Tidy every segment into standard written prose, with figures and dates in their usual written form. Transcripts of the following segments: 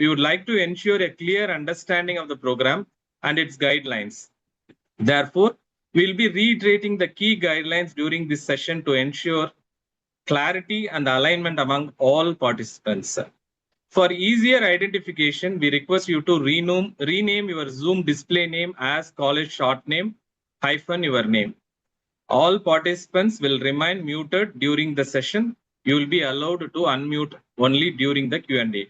we would like to ensure a clear understanding of the program and its guidelines. Therefore, we'll be reiterating the key guidelines during this session to ensure clarity and alignment among all participants. For easier identification, we request you to rename your Zoom display name as college short name hyphen your name. All participants will remain muted during the session. You will be allowed to unmute only during the Q&A.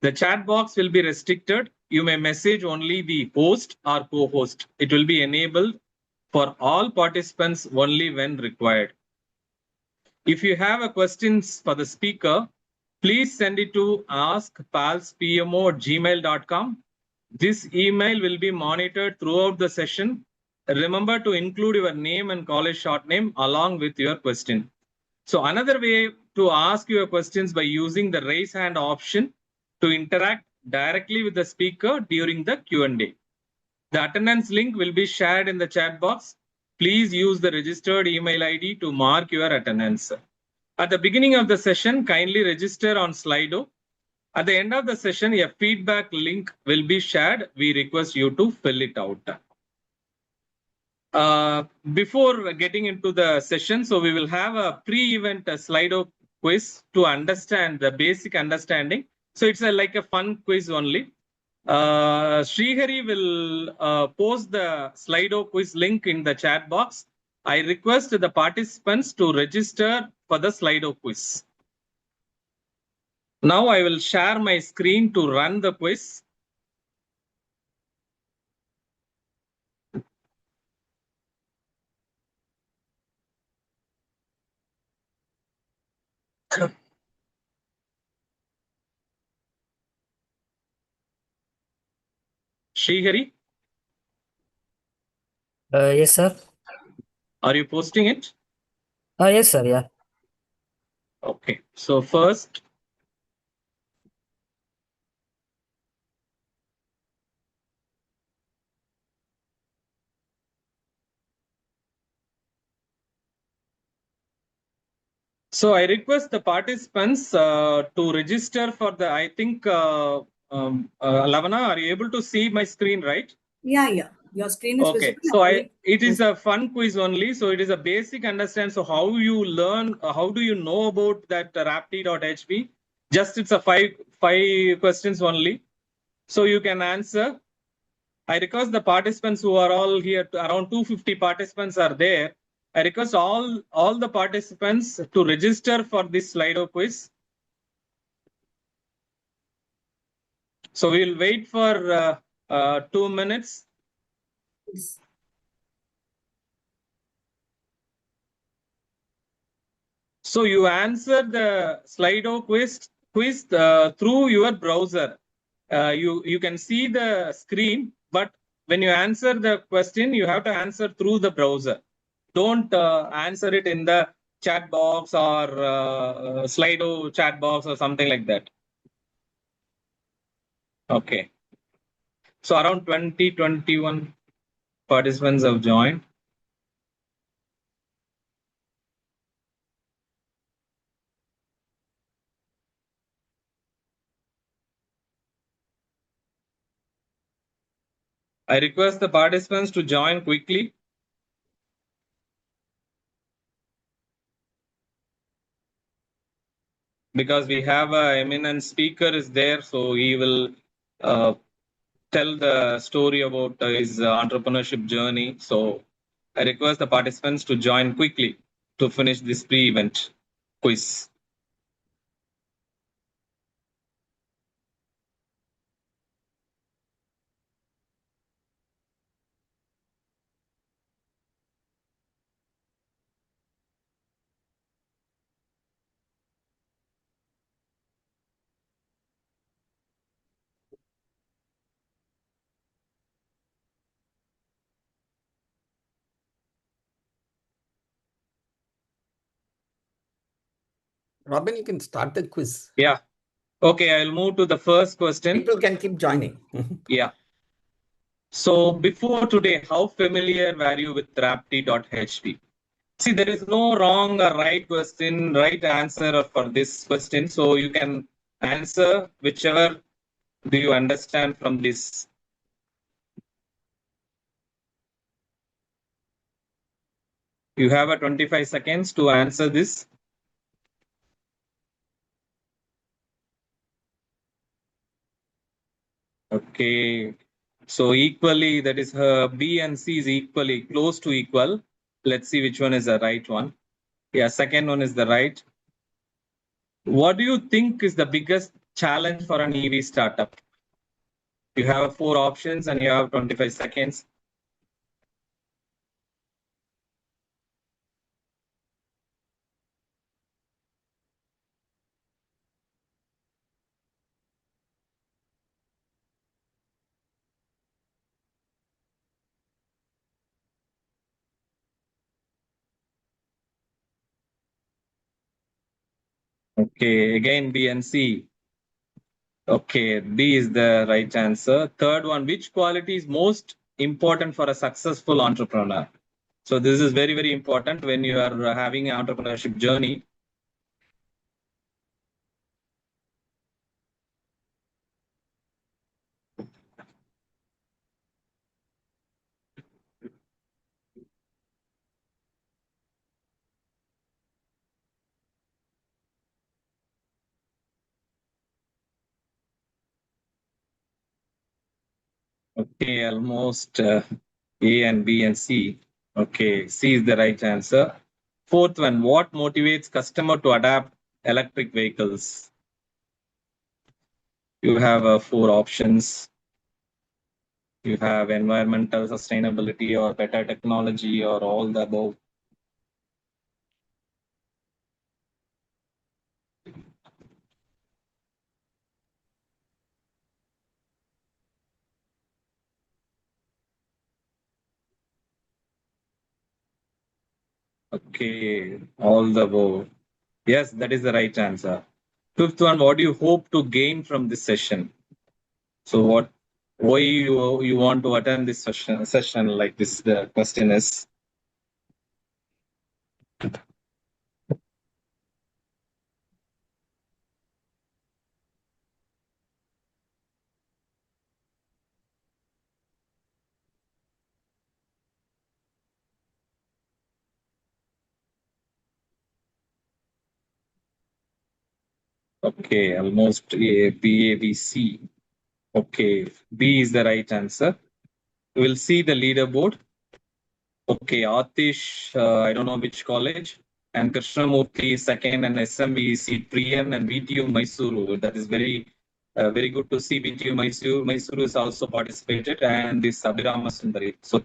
The chat box will be restricted. You may message only the host or co-host. It will be enabled for all participants only when required. If you have a questions for the speaker, please send it to askpalspmo@gmail.com. This email will be monitored throughout the session. Remember to include your name and college short name along with your question. So another way to ask your questions by using the raise hand option to interact directly with the speaker during the Q&A. The attendance link will be shared in the chat box. Please use the registered email ID to mark your attendance. At the beginning of the session, kindly register on Slido. At the end of the session, a feedback link will be shared. We request you to fill it out. Before getting into the session, so we will have a pre-event Slido quiz to understand the basic understanding. So it's like a fun quiz only. Srihari will post the Slido quiz link in the chat box. I request the participants to register for the Slido quiz. Now I will share my screen to run the quiz. Srihari? Yes, sir. Are you posting it? Yes, sir. Yeah. Okay. So first, so I request the participants to register for the, I think, Lavana, are you able to see my screen, right? Yeah. Your screen is okay. visible. So it is a fun quiz only. So it is a basic understand. So how you learn, how do you know about that Raptee.Hv? Just it's a five questions only. So you can answer. I request the participants who are all here, around 250 participants are there. I request all the participants to register for this Slido quiz. So we'll wait for 2 minutes. So you answer the Slido quiz through your browser. You can see the screen, but when you answer the question, you have to answer through the browser. Don't answer it in the chat box or Slido chat box or something like that. Okay. So around 21 participants have joined. I request the participants to join quickly. Because we have a eminent speaker is there, so he will tell the story about his entrepreneurship journey. So I request the participants to join quickly to finish this pre-event quiz. Robin, you can start the quiz. Yeah. Okay, I'll move to the first question. People can keep joining. Yeah. So before today, how familiar were you with Raptee.Hv? See, there is no wrong or right question, right answer for this question. So you can answer whichever do you understand from this? You have a 25 seconds to answer this. Okay. So equally, that is B and C is equally close to equal. Let's see which one is the right one. Yeah, second one is the right. What do you think is the biggest challenge for an EV startup? You have 4 options and you have 25 seconds. Okay, again B and C. Okay, B is the right answer. Third one, which quality is most important for a successful entrepreneur? So this is very, very important when you are having an entrepreneurship journey. Okay, almost A and B and C. Okay, C is the right answer. Fourth one, what motivates customer to adapt electric vehicles? You have 4 options. You have environmental sustainability or better technology or all the above. Okay, all the above. Yes, that is the right answer. Fifth one, what do you hope to gain from this session? So why you want to attend this session like this, the question is. Okay, almost A, B, A, B, C. Okay, B is the right answer. We'll see the leaderboard. Okay, Atish, I don't know which college, and Krishnamurthy second, and SMBC Priyan and VTU Mysuru. That is very good to see VTU Mysuru. Mysuru is also participated, and this Abhirama Sundari. So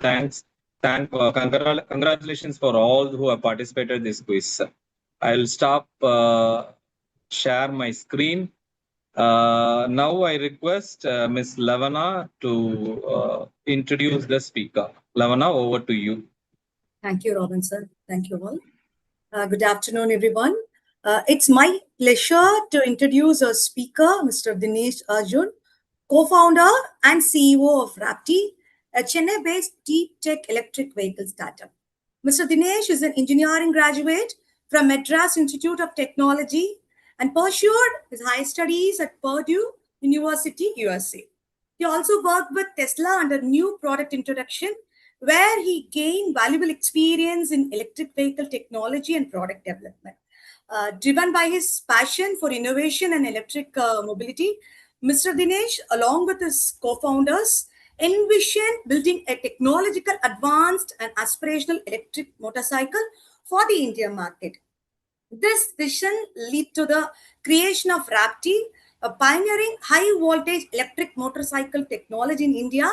congratulations for all who have participated this quiz. I'll stop share my screen. Now I request Ms. Lavana to introduce the speaker. Lavana, over to you. Thank you, Robin, sir. Thank you all. Good afternoon, everyone. It's my pleasure to introduce our speaker, Mr. Dinesh Arjun, co-founder and CEO of Raptee, a Chennai-based deep tech electric vehicle startup. Mr. Dinesh is an engineering graduate from Madras Institute of Technology and pursued his higher studies at Purdue University, USA. He also worked with Tesla under new product introduction, where he gained valuable experience in electric vehicle technology and product development. Driven by his passion for innovation and electric mobility, Mr. Dinesh, along with his co-founders, envisioned building a technological advanced and aspirational electric motorcycle for the Indian market. This vision led to the creation of Raptee, a pioneering high voltage electric motorcycle technology in India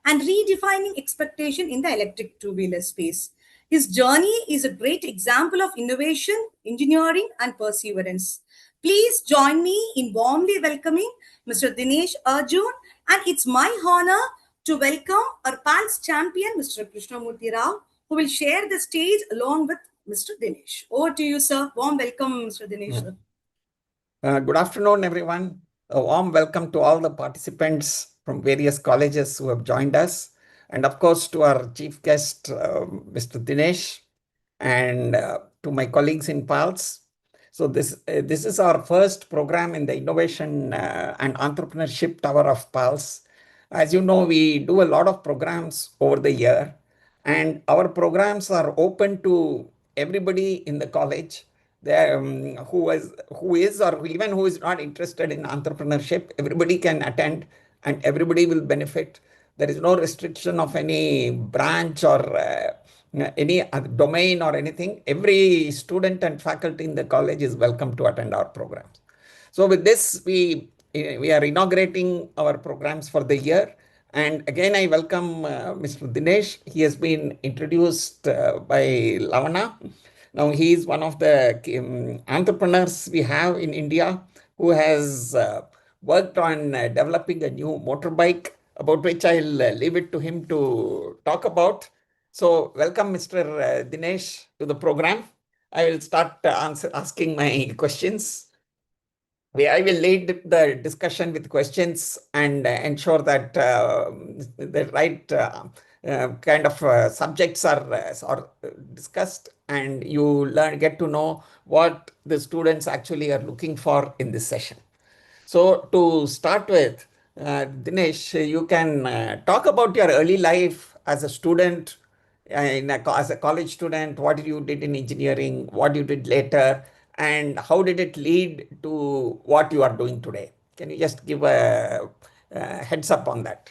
and redefining expectation in the electric two-wheeler space. His journey is a great example of innovation, engineering, and perseverance. Please join me in warmly welcoming Mr. Dinesh Arjun, and it's my honor to welcome our PALS champion, Mr. Krishnamurthy Rao, who will share the stage along with Mr. Dinesh. Over to you, sir. Warm welcome, Mr. Dinesh. Good afternoon, everyone. A warm welcome to all the participants from various colleges who have joined us. And of course, to our chief guest, Mr. Dinesh, and to my colleagues in PALS. So this is our first program in the Innovation and Entrepreneurship Tower of Pulse. As you know, we do a lot of programs over the year, and our programs are open to everybody in the college who is or even who is not interested in entrepreneurship. Everybody can attend and everybody will benefit. There is no restriction of any branch or any domain or anything. Every student and faculty in the college is welcome to attend our programs. So with this, we are inaugurating our programs for the year. And again, I welcome Mr. Dinesh. He has been introduced by Lavana. Now, he is one of the entrepreneurs we have in India who has worked on developing a new motorbike, about which I'll leave it to him to talk about. So, welcome, Mr. Dinesh, to the program. I will start asking my questions. I will lead the discussion with questions and ensure that the right kind of subjects are discussed, and you get to know what the students actually are looking for in this session. So to start with, Dinesh, you can talk about your early life as a student, as a college student, what you did in engineering, what you did later, and how did it lead to what you are doing today? Can you just give a heads up on that?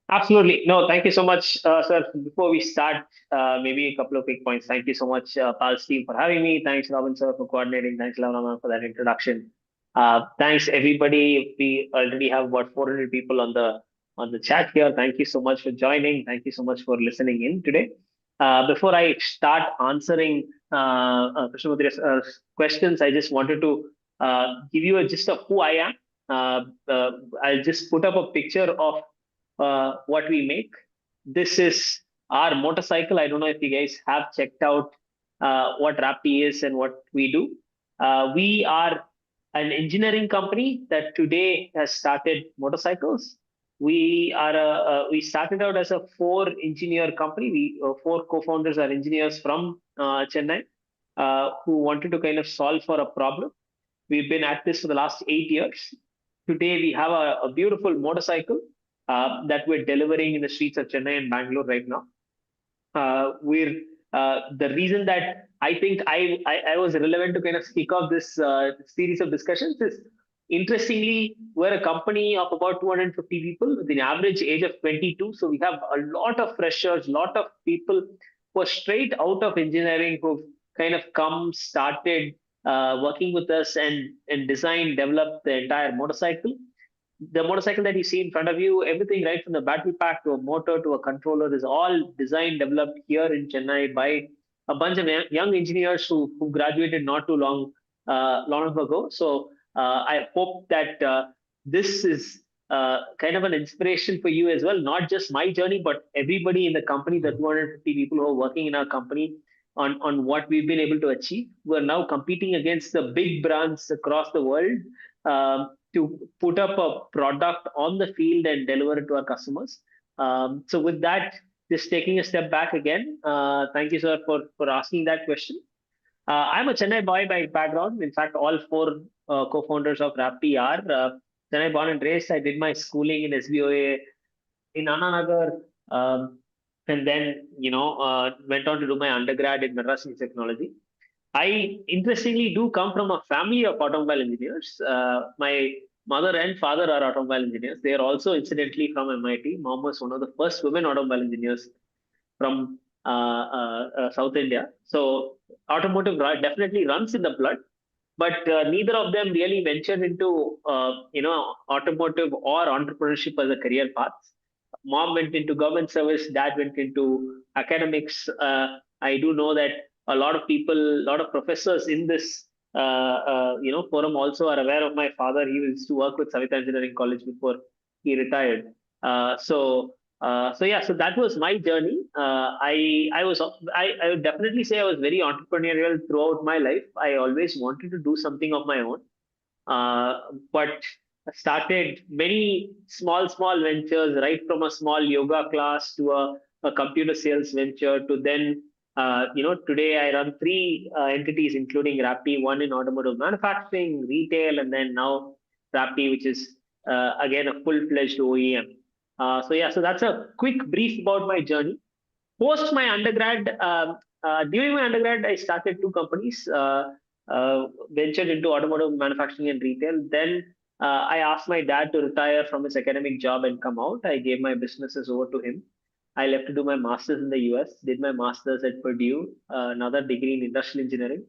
Absolutely. No, thank you so much, sir. Before we start, maybe a couple of quick points. Thank you so much, Pal's team, for having me. Thanks, Robin, sir, for coordinating. Thanks, Lavana, for that introduction. Thanks, everybody. We already have about 400 people on the chat here. Thank you so much for joining. Thank you so much for listening in today. Before I start answering Krishnamurti's questions, I just wanted to give you a gist of who I am. I'll just put up a picture of what we make. This is our motorcycle. I don't know if you guys have checked out what Raptee is and what we do. We are an engineering company that today has started motorcycles. We started out as a 4-engineer company. We 4 co-founders are engineers from Chennai who wanted to kind of solve for a problem. We've been at this for the last 8 years. Today we have a beautiful motorcycle that we're delivering in the streets of Chennai and Bangalore right now. We're the reason that I think I was relevant to kind of kick off this series of discussions is, interestingly, we're a company of about 250 people with an average age of 22. So we have a lot of freshers, lot of people who are straight out of engineering who've kind of started working with us and designed, developed the entire motorcycle. The motorcycle that you see in front of you, everything right from the battery pack to a motor to a controller is all designed, developed here in Chennai by a bunch of young engineers who graduated not too long ago. So I hope that this is kind of an inspiration for you as well, not just my journey, but everybody in the company, the 250 people who are working in our company on what we've been able to achieve. We're now competing against the big brands across the world to put up a product on the field and deliver it to our customers. So with that, just taking a step back again, thank you, sir, for asking that question. I'm a Chennai boy by background. In fact, all 4 co-founders of Raptee are Chennai born and raised. I did my schooling in SBOA in Anna Nagar, and then went on to do my undergrad in Madras Technology. I interestingly do come from a family of automobile engineers. My mother and father are automobile engineers. They are also incidentally from MIT. Mom was one of the first women automobile engineers from South India. So automotive definitely runs in the blood, but neither of them really ventured into automotive or entrepreneurship as a career path. Mom went into government service. Dad went into academics. I do know that a lot of people, a lot of professors in this forum also are aware of my father. He used to work with Savita Engineering College before he retired. So that was my journey. I would definitely say I was very entrepreneurial throughout my life. I always wanted to do something of my own, but started many small ventures, right from a small yoga class to a computer sales venture to then Today I run three entities, including Raptee, one in automotive manufacturing, retail, and then now Raptee, which is again a full-fledged OEM. So that's a quick brief about my journey. Post my undergrad, during my undergrad, I started two companies, ventured into automotive manufacturing and retail. Then I asked my dad to retire from his academic job and come out. I gave my businesses over to him. I left to do my master's in the US, did my master's at Purdue, another degree in industrial engineering.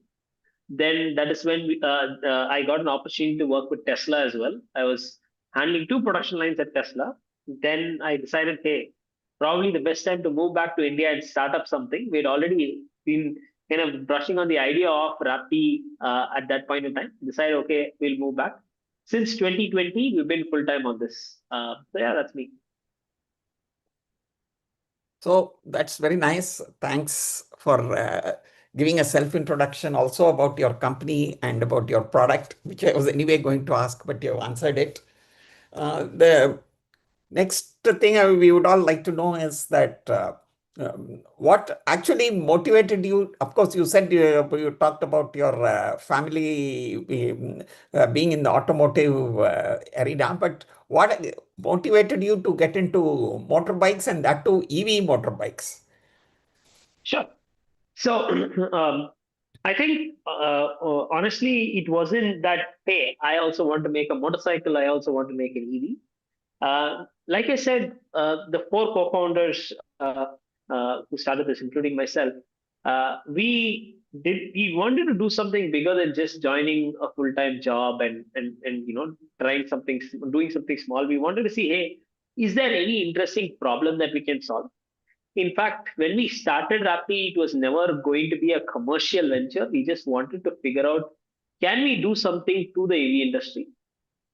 Then that is when I got an opportunity to work with Tesla as well. I was handling two production lines at Tesla. Then I decided, hey, probably the best time to move back to India and start up something. We'd already been kind of brushing on the idea of Raptee at that point in time. Decided, okay, we'll move back. Since 2020, we've been full time on this. So that's me. So that's very nice. Thanks for giving a self-introduction also about your company and about your product, which I was anyway going to ask, but you answered it. The next thing we would all like to know is that what actually motivated you? Of course, you said you talked about your family being in the automotive arena, but what motivated you to get into motorbikes and that too EV motorbikes? Sure. So I think honestly, it wasn't that, hey, I also want to make a motorcycle, I also want to make an EV. Like I said, the four co-founders who started this, including myself, we wanted to do something bigger than just joining a full-time job and doing something small. We wanted to see, hey, is there any interesting problem that we can solve? In fact, when we started Raptee, it was never going to be a commercial venture. We just wanted to figure out, can we do something to the EV industry?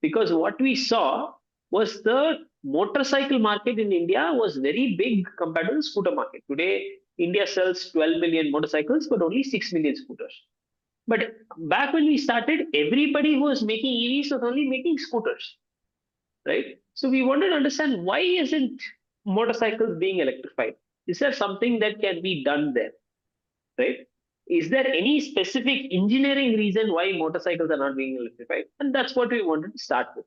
Because what we saw was the motorcycle market in India was very big compared to the scooter market. Today, India sells 12 million motorcycles, but only 6 million scooters. But back when we started, everybody who was making EVs was only making scooters, right? So we wanted to understand, why isn't motorcycles being electrified? Is there something that can be done there, right? Is there any specific engineering reason why motorcycles are not being electrified? And that's what we wanted to start with.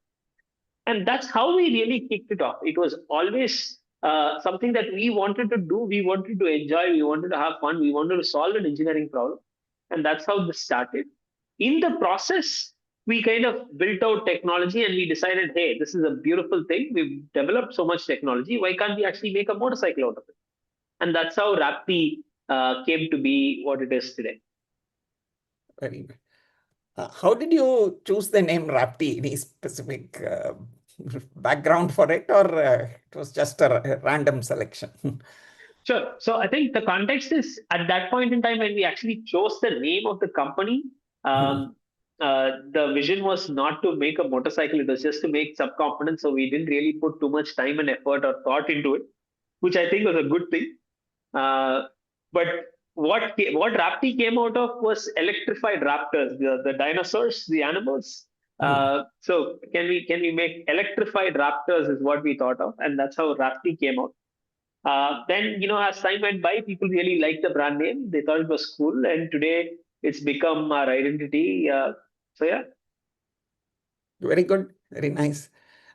And that's how we really kicked it off. It was always something that we wanted to do. We wanted to enjoy. We wanted to have fun. We wanted to solve an engineering problem. And that's how this started. In the process, we kind of built out technology and we decided, hey, this is a beautiful thing. We've developed so much technology. Why can't we actually make a motorcycle out of it? And that's how Raptee came to be what it is today. Very good. How did you choose the name Raptee? Any specific background for it, or it was just a random selection? Sure. So I think the context is, at that point in time when we actually chose the name of the company, the vision was not to make a motorcycle, it was just to make subcomponents. So we didn't really put too much time and effort or thought into it, which I think was a good thing. But what Raptee came out of was electrified raptors, the dinosaurs, the animals. So can we make electrified raptors is what we thought of, and that's how Raptee came out. Then as time went by, people really liked the brand name. They thought it was cool, and today it's become our identity. So yeah. Very good, very nice.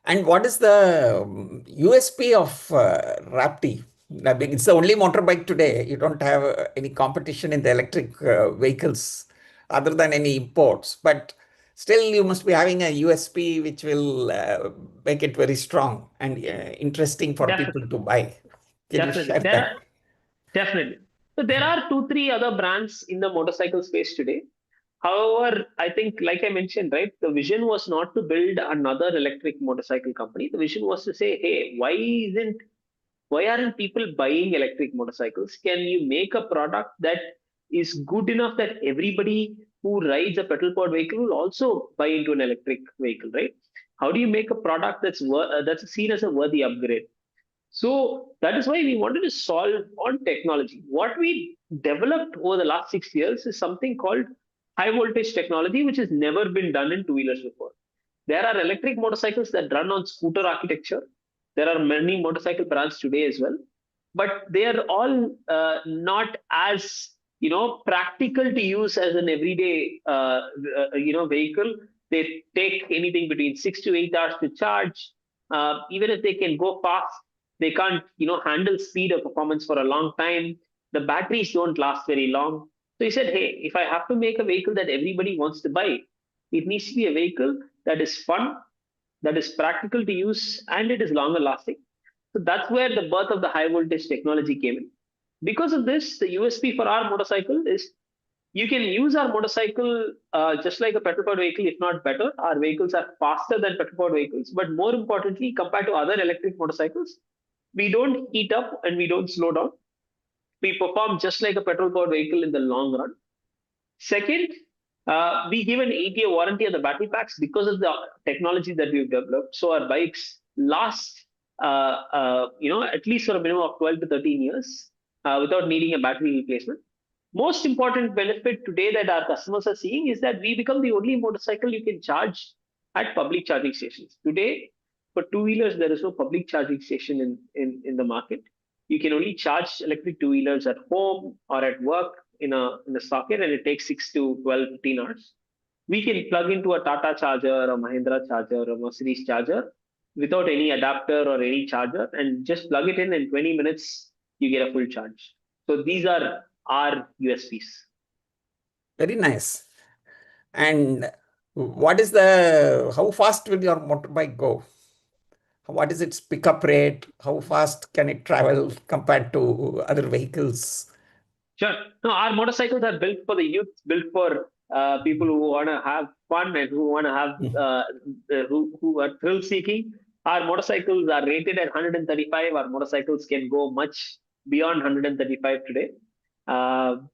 And what is the USP of Raptee? It's the only motorbike today. You don't have any competition in the electric vehicles other than any imports. But still, you must be having a USP which will make it very strong and interesting for people to buy. Can you share that? Definitely. So there are 2-3 other brands in the motorcycle space today. However, I think, like I mentioned, right, the vision was not to build another electric motorcycle company. The vision was to say, hey, why aren't people buying electric motorcycles? Can you make a product that is good enough that everybody who rides a petrol-powered vehicle will also buy into an electric vehicle, right? How do you make a product that's seen as a worthy upgrade? So that is why we wanted to solve on technology. What we developed over the last 6 years is something called high voltage technology, which has never been done in two-wheelers before. There are electric motorcycles that run on scooter architecture. There are many motorcycle brands today as well. but they are all not as practical to use as an everyday vehicle. They take anything between 6 to 8 hours to charge. Even if they can go fast, they can't handle speed or performance for a long time. The batteries don't last very long. So he said, hey, if I have to make a vehicle that everybody wants to buy, it needs to be a vehicle that is fun, that is practical to use, and it is longer lasting. So that's where the birth of the high voltage technology came in. Because of this, the USP for our motorcycle is you can use our motorcycle just like a petrol powered vehicle, if not better. Our vehicles are faster than petrol powered vehicles, but more importantly, compared to other electric motorcycles, we don't heat up and we don't slow down. We perform just like a petrol powered vehicle in the long run. Second, we give an 8-year warranty on the battery packs because of the technology that we've developed. So our bikes last, at least for a minimum of 12 to 13 years without needing a battery replacement. Most important benefit today that our customers are seeing is that we become the only motorcycle you can charge at public charging stations. Today, for two-wheelers, there is no public charging station in the market. You can only charge electric two-wheelers at home or at work in a socket, and it takes 6 to 12, 15 hours. We can plug into a Tata charger, a Mahindra charger, a Mercedes charger without any adapter or any charger, and just plug it in 20 minutes, you get a full charge. So these are our USPs. Very nice. And how fast will your motorbike go? What is its pickup rate? How fast can it travel compared to other vehicles? Sure. No, our motorcycles are built for the youth, built for people who want to have fun and who want to have who are thrill seeking. Our motorcycles are rated at 135. Our motorcycles can go much beyond 135 today. And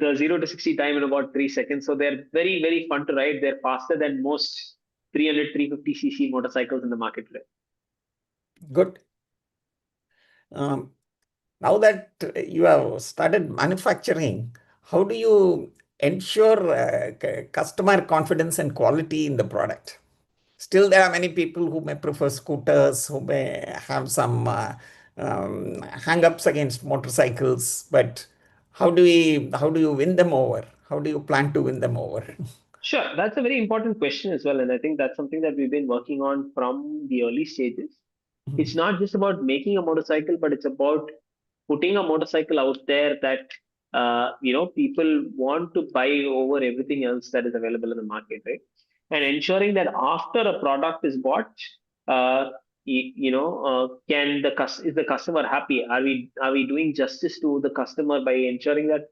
the 0 to 60 time in about 3 seconds. So they're very, very fun to ride. They're faster than most 300, 350cc motorcycles in the market today. Good. Now that you have started manufacturing, how do you ensure customer confidence and quality in the product? Still, there are many people who may prefer scooters, who may have some hang-ups against motorcycles, but how do you win them over? How do you plan to win them over? Sure, that's a very important question as well. And I think that's something that we've been working on from the early stages. It's not just about making a motorcycle, but it's about putting a motorcycle out there that people want to buy over everything else that is available in the market, right? And ensuring that after a product is bought, is the customer happy? Are we doing justice to the customer by ensuring that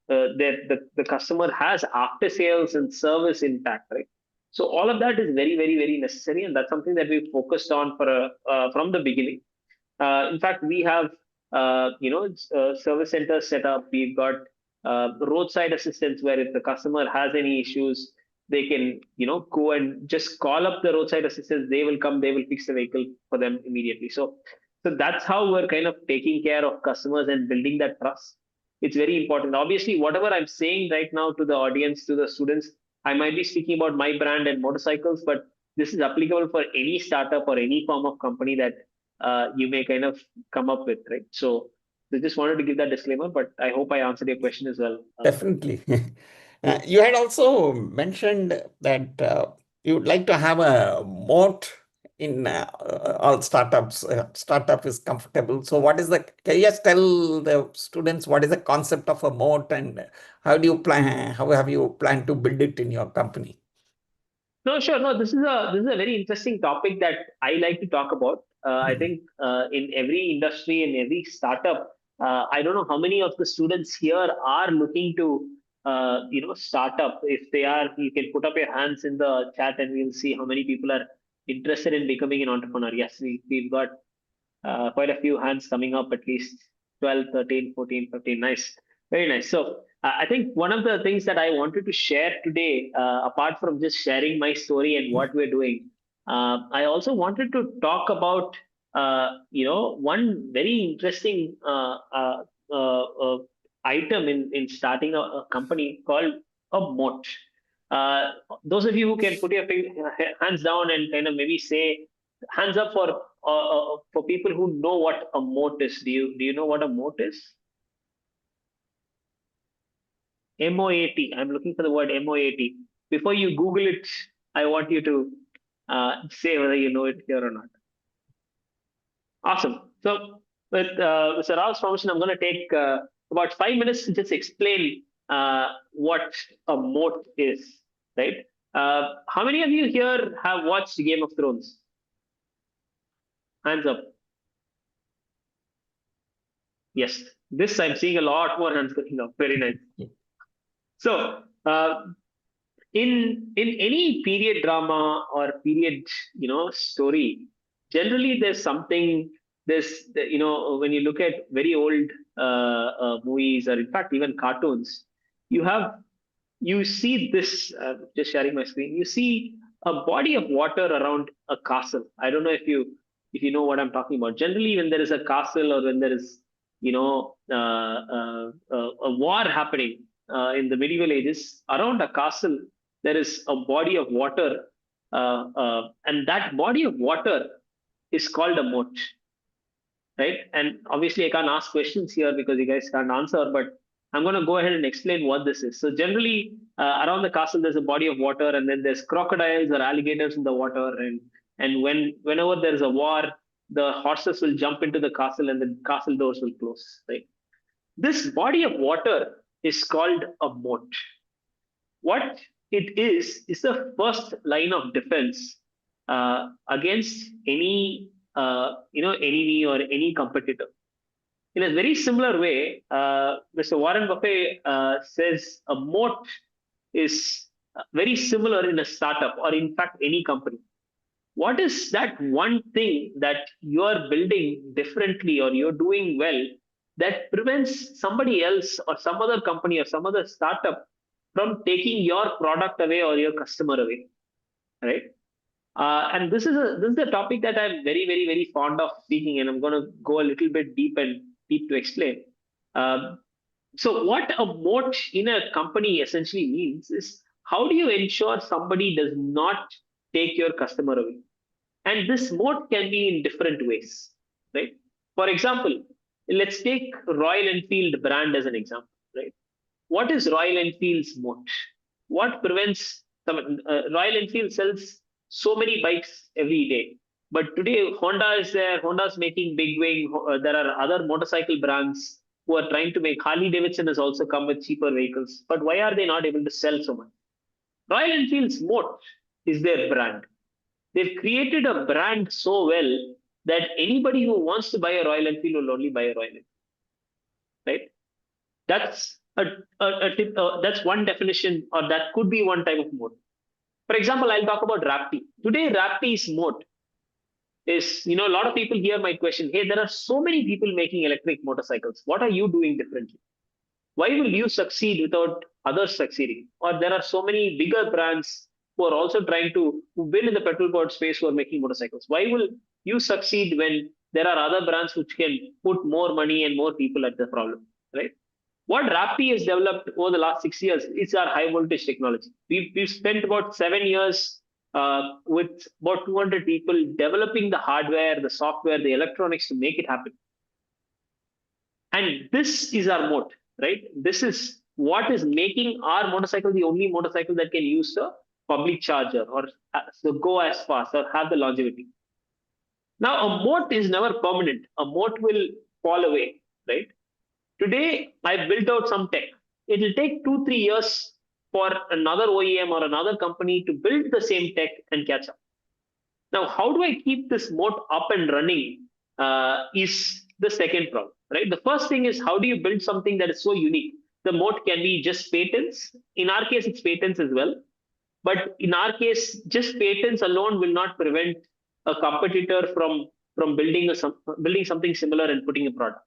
the customer has after sales and service intact, right? So all of that is very, very, very necessary, and that's something that we've focused on from the beginning. In fact, we have service centers set up. We've got roadside assistance where if the customer has any issues, they can go and just call up the roadside assistance. They will come. They will fix the vehicle for them immediately. So that's how we're kind of taking care of customers and building that trust. It's very important. Obviously, whatever I'm saying right now to the audience, to the students, I might be speaking about my brand and motorcycles, but this is applicable for any startup or any form of company that you may kind of come up with, right? So I just wanted to give that disclaimer, but I hope I answered your question as well. Definitely. You had also mentioned that you would like to have a moat in all startups. Startup is comfortable. So can you just tell the students what is the concept of a moat and how have you planned to build it in your company? No, sure. No, this is a very interesting topic that I like to talk about. I think in every industry, in every startup, I don't know how many of the students here are looking to start up. If they are, you can put up your hands in the chat and we'll see how many people are interested in becoming an entrepreneur. Yes, we've got quite a few hands coming up, at least 12, 13, 14, 15. Nice. Very nice. So I think one of the things that I wanted to share today, apart from just sharing my story and what we're doing, I also wanted to talk about, one very interesting item in starting a company called a moat. Those of you who can put your hands down and kind of maybe say Hands up for people who know what a moat is. Do you know what a moat is? MOAT. I'm looking for the word MOAT. Before you Google it, I want you to say whether you know it here or not. Awesome. So with Mr. Rao's permission, I'm going to take about 5 minutes to just explain what a moat is, right? How many of you here have watched Game of Thrones? Hands up. Yes, this I'm seeing a lot more hands going up. Very nice. So in any period drama or period story, generally there's something. There's when you look at very old movies, or in fact even cartoons, you see this. Just sharing my screen. You see a body of water around a castle. I don't know if you know what I'm talking about. Generally, when there is a castle or when there is a war happening in the medieval ages, around a castle there is a body of water, and that body of water is called a moat, right? And obviously, I can't ask questions here because you guys can't answer, but I'm going to go ahead and explain what this is. So generally, around the castle, there's a body of water, and then there's crocodiles or alligators in the water, and whenever there's a war, the horses will jump into the castle, and the castle doors will close. Right? This body of water is called a moat. What it is the first line of defense against any enemy or any competitor. In a very similar way, Mr. Warren Buffett says a moat is very similar in a startup or in fact any company. What is that one thing that you're building differently or you're doing well that prevents somebody else or some other company or some other startup from taking your product away or your customer away, right? And this is a topic that I'm very, very, very fond of speaking, and I'm going to go a little bit deep to explain. So what a moat in a company essentially means is, how do you ensure somebody does not take your customer away? And this moat can be in different ways, right? For example, let's take Royal Enfield brand as an example, right? What is Royal Enfield's moat? What prevents Royal Enfield sells so many bikes every day, but today Honda is there. Honda's making big wing. There are other motorcycle brands who are trying to make. Harley Davidson has also come with cheaper vehicles, but why are they not able to sell so much? Royal Enfield's moat is their brand. They've created a brand so well that anybody who wants to buy a Royal Enfield will only buy a Royal Enfield, right? That's that's one definition, or that could be one type of moat. For example, I'll talk about Raptee. Today, Raptee's moat is, a lot of people here might question, hey, there are so many people making electric motorcycles. What are you doing differently? Why will you succeed without others succeeding? Or there are so many bigger brands who are also who've been in the petrol powered space who are making motorcycles. Why will you succeed when there are other brands which can put more money and more people at the problem, right? What Raptee has developed over the last 6 years is our high voltage technology. We've spent about 7 years with about 200 people developing the hardware, the software, the electronics to make it happen. And this is our moat, right? This is what is making our motorcycle the only motorcycle that can use the public charger or go as fast or have the longevity. Now, a moat is never permanent. A moat will fall away, right? Today, I've built out some tech. It will take 2-3 years for another OEM or another company to build the same tech and catch up. Now, how do I keep this moat up and running is the second problem, right? The first thing is, how do you build something that is so unique? The moat can be just patents. In our case, it's patents as well. But in our case, just patents alone will not prevent a competitor from building something similar and putting a product.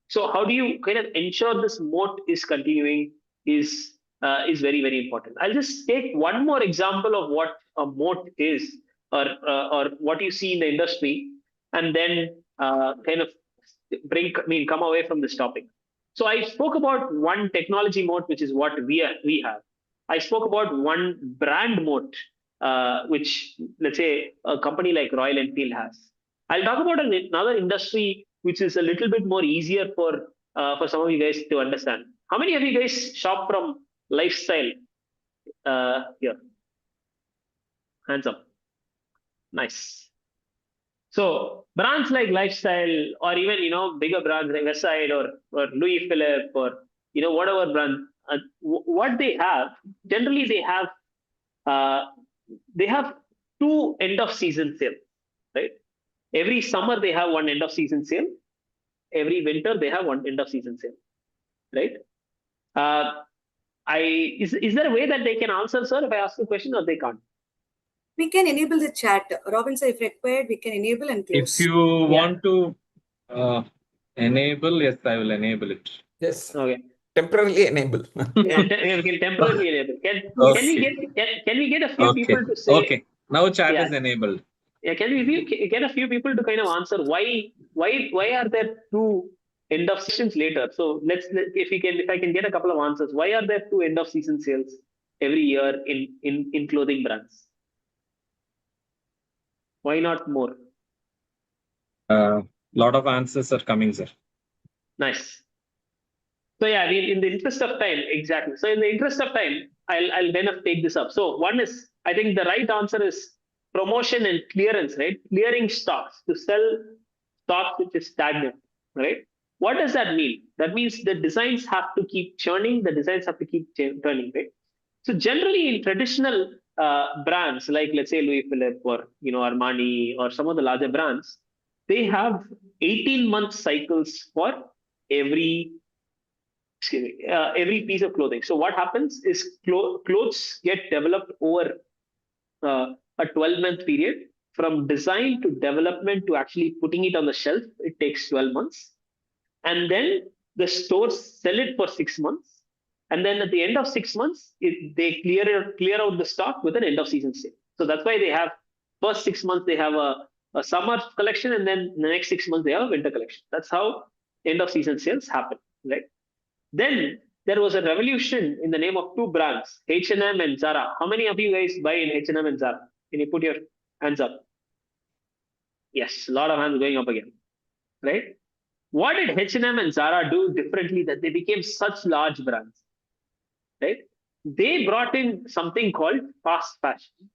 So how do you kind of ensure this moat is continuing is very, very important. I'll just take one more example of what a moat is, or what you see in the industry, and then kind of come away from this topic. So I spoke about one technology moat, which is what we have. I spoke about one brand moat, which let's say a company like Royal Enfield has. I'll talk about another industry which is a little bit more easier for some of you guys to understand. How many of you guys shop from Lifestyle? Here, hands up. Nice. So brands like Lifestyle, or even bigger brands like Westside or Louis Philippe, or whatever brand, what they have generally, they have two end of season sales, right? Every summer they have one end of season sale. Every winter they have one end of season sale, right? Is there a way that they can answer, sir, if I ask the question, or they can't? We can enable the chat. Robin sir, if required, we can enable and close. If you want to enable, yes, I will enable it. Yes. Okay. Temporarily enable. We can temporarily enable. Can we get a few people to say? Okay. Now chat Yeah. is enabled. Yeah, can we get a few people to kind of answer why are there two end of sessions later? So if I can get a couple of answers, why are there two end of season sales every year in clothing brands? Why not more? Lot of answers are coming, sir. Nice. So yeah, I mean, in the interest of time, exactly. So in the interest of time, I'll kind of take this up. So one is, I think the right answer is promotion and clearance, right? Clearing stocks to sell stock which is stagnant, right? What does that mean? That means the designs have to keep churning, the designs have to keep turning, right? So generally in traditional brands, like let's say Louis Philippe or Armani or some of the larger brands, they have 18-month cycles for every piece of clothing. So what happens is clothes get developed over a 12-month period. From design to development to actually putting it on the shelf, it takes 12 months. And then the stores sell it for 6 months. And then at the end of 6 months, they clear out the stock with an end of season sale. So that's why they have first 6 months, they have a summer collection, and then the next 6 months, they have a winter collection. That's how end of season sales happen, right? Then there was a revolution in the name of two brands, H&M and Zara. How many of you guys buy in H&M and Zara? Can you put your hands up? Yes, a lot of hands going up again, right? What did H&M and Zara do differently that they became such large brands, right? They brought in something called fast fashion,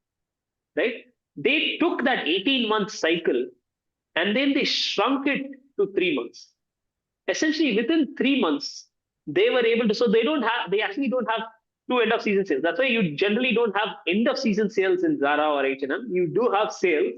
right? They took that 18-month cycle and then they shrunk it to 3 months. Essentially, within 3 months, they were able to, so they actually don't have two end of season sales. That's why you generally don't have end of season sales in Zara or H&M. You do have sales,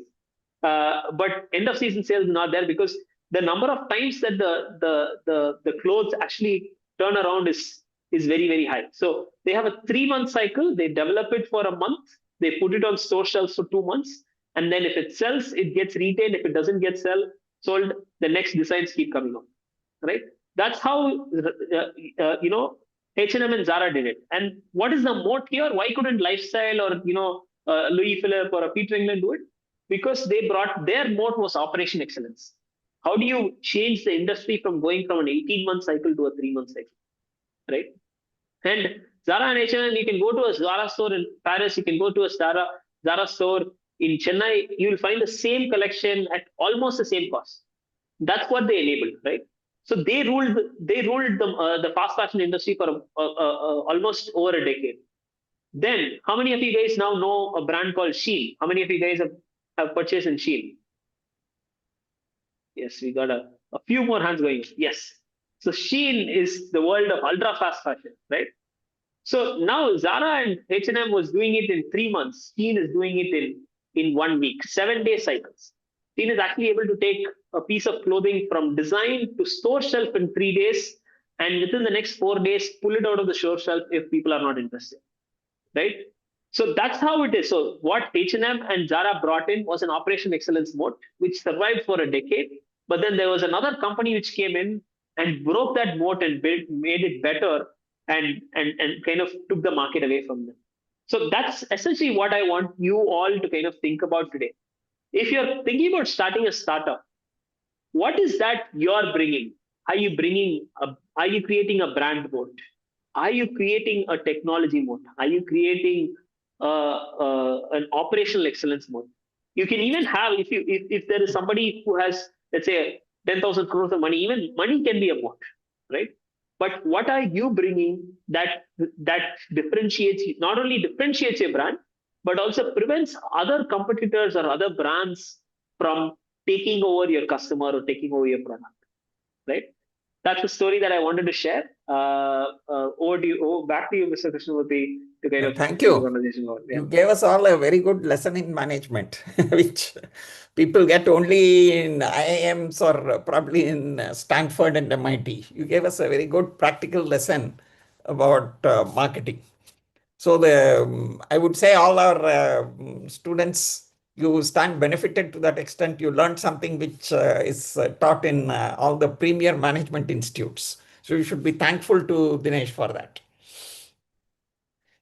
but end of season sales is not there because the number of times that the clothes actually turn around is very, very high. So they have a 3-month cycle. They develop it for a month. They put it on store shelves for 2 months. And then if it sells, it gets retailed. If it doesn't get sold, the next designs keep coming on, right? That's how, H&M and Zara did it. And what is the moat here? Why couldn't Lifestyle or, Louis Philippe or a Peter England do it? Because their moat was operation excellence. How do you change the industry from going from an 18-month cycle to a 3-month cycle, right? And Zara and H&M, you can go to a Zara store in Paris, you can go to a Zara store in Chennai, you will find the same collection at almost the same cost. That's what they enabled, right? So they ruled the fast fashion industry for almost over a decade. Then, how many of you guys now know a brand called Shein? How many of you guys have purchased in Shein? Yes, we got a few more hands going. Yes. So Shein is the world of ultra fast fashion, right? So now Zara and H&M was doing it in 3 months. Shein is doing it in 1 week, 7-day cycles. Shein is actually able to take a piece of clothing from design to store shelf in 3 days, and within the next 4 days, pull it out of the store shelf if people are not interested, right? So that's how it is. So what H&M and Zara brought in was an operation excellence mode, which survived for a decade. But then there was another company which came in and broke that moat and made it better and kind of took the market away from them. So that's essentially what I want you all to kind of think about today. If you're thinking about starting a startup, what is that you're bringing? Are you creating a brand moat? Are you creating a technology moat? Are you creating an operational excellence mode. You can even have, if there is somebody who has, let's say, 10,000 crores of money, even money can be a mode, right? But what are you bringing that differentiates, not only differentiates your brand, but also prevents other competitors or other brands from taking over your customer or taking over your product, right? That's the story that I wanted to share. Back to you, Mr. Krishnamurthy, to kind of Thank take the you. conversation on. Yeah. You gave us all a very good lesson in management, which people get only in IIMs or probably in Stanford and MIT. You gave us a very good practical lesson about marketing. So I would say all our students, you stand benefited to that extent. You learned something which is taught in all the premier management institutes. So you should be thankful to Dinesh for that.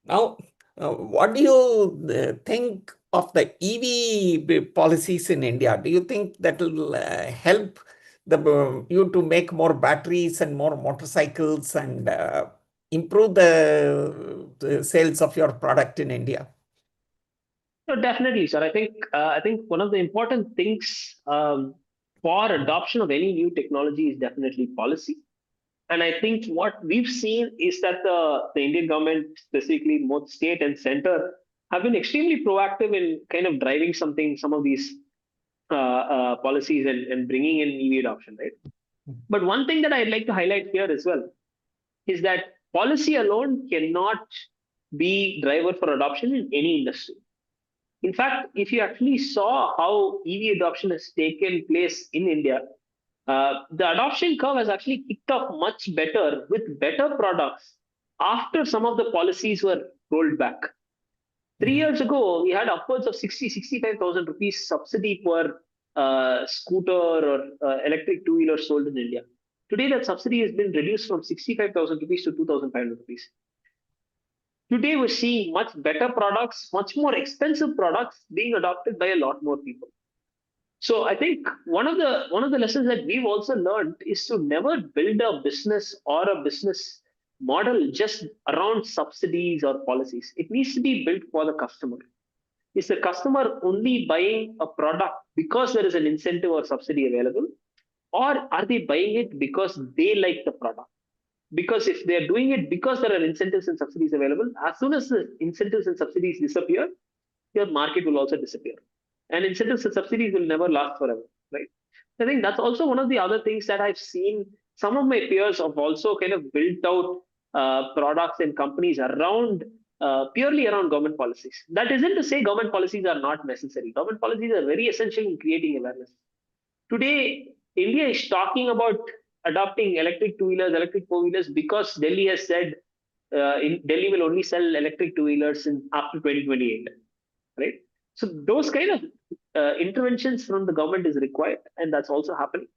Now, what do you think of the EV policies in India? Do you think that will help you to make more batteries and more motorcycles and improve the sales of your product in India? No, definitely, sir. I think one of the important things for adoption of any new technology is definitely policy. And I think what we've seen is that the Indian government, specifically both state and center, have been extremely proactive in kind of driving some of these policies and bringing in EV adoption, right? But one thing that I'd like to highlight here as well is that policy alone cannot be driver for adoption in any industry. In fact, if you actually saw how EV adoption has taken place in India, the adoption curve has actually kicked off much better with better products after some of the policies were rolled back. 3 years ago, we had upwards of 65,000 rupees subsidy per scooter or electric two-wheeler sold in India. Today, that subsidy has been reduced from 65,000 rupees to 2,500 rupees. Today, we're seeing much better products, much more expensive products being adopted by a lot more people. So I think one of the lessons that we've also learned is to never build a business or a business model just around subsidies or policies. It needs to be built for the customer. Is the customer only buying a product because there is an incentive or subsidy available, or are they buying it because they like the product? Because if they're doing it because there are incentives and subsidies available, as soon as the incentives and subsidies disappear, your market will also disappear. And incentives and subsidies will never last forever, right? I think that's also one of the other things that I've seen. Some of my peers have also kind of built out products and companies around purely around government policies. That isn't to say government policies are not necessary. Government policies are very essential in creating awareness. Today, India is talking about adopting electric two-wheelers, electric four-wheelers, because Delhi has said Delhi will only sell electric two-wheelers after 2028, right? So those kind of interventions from the government is required, and that's also happening.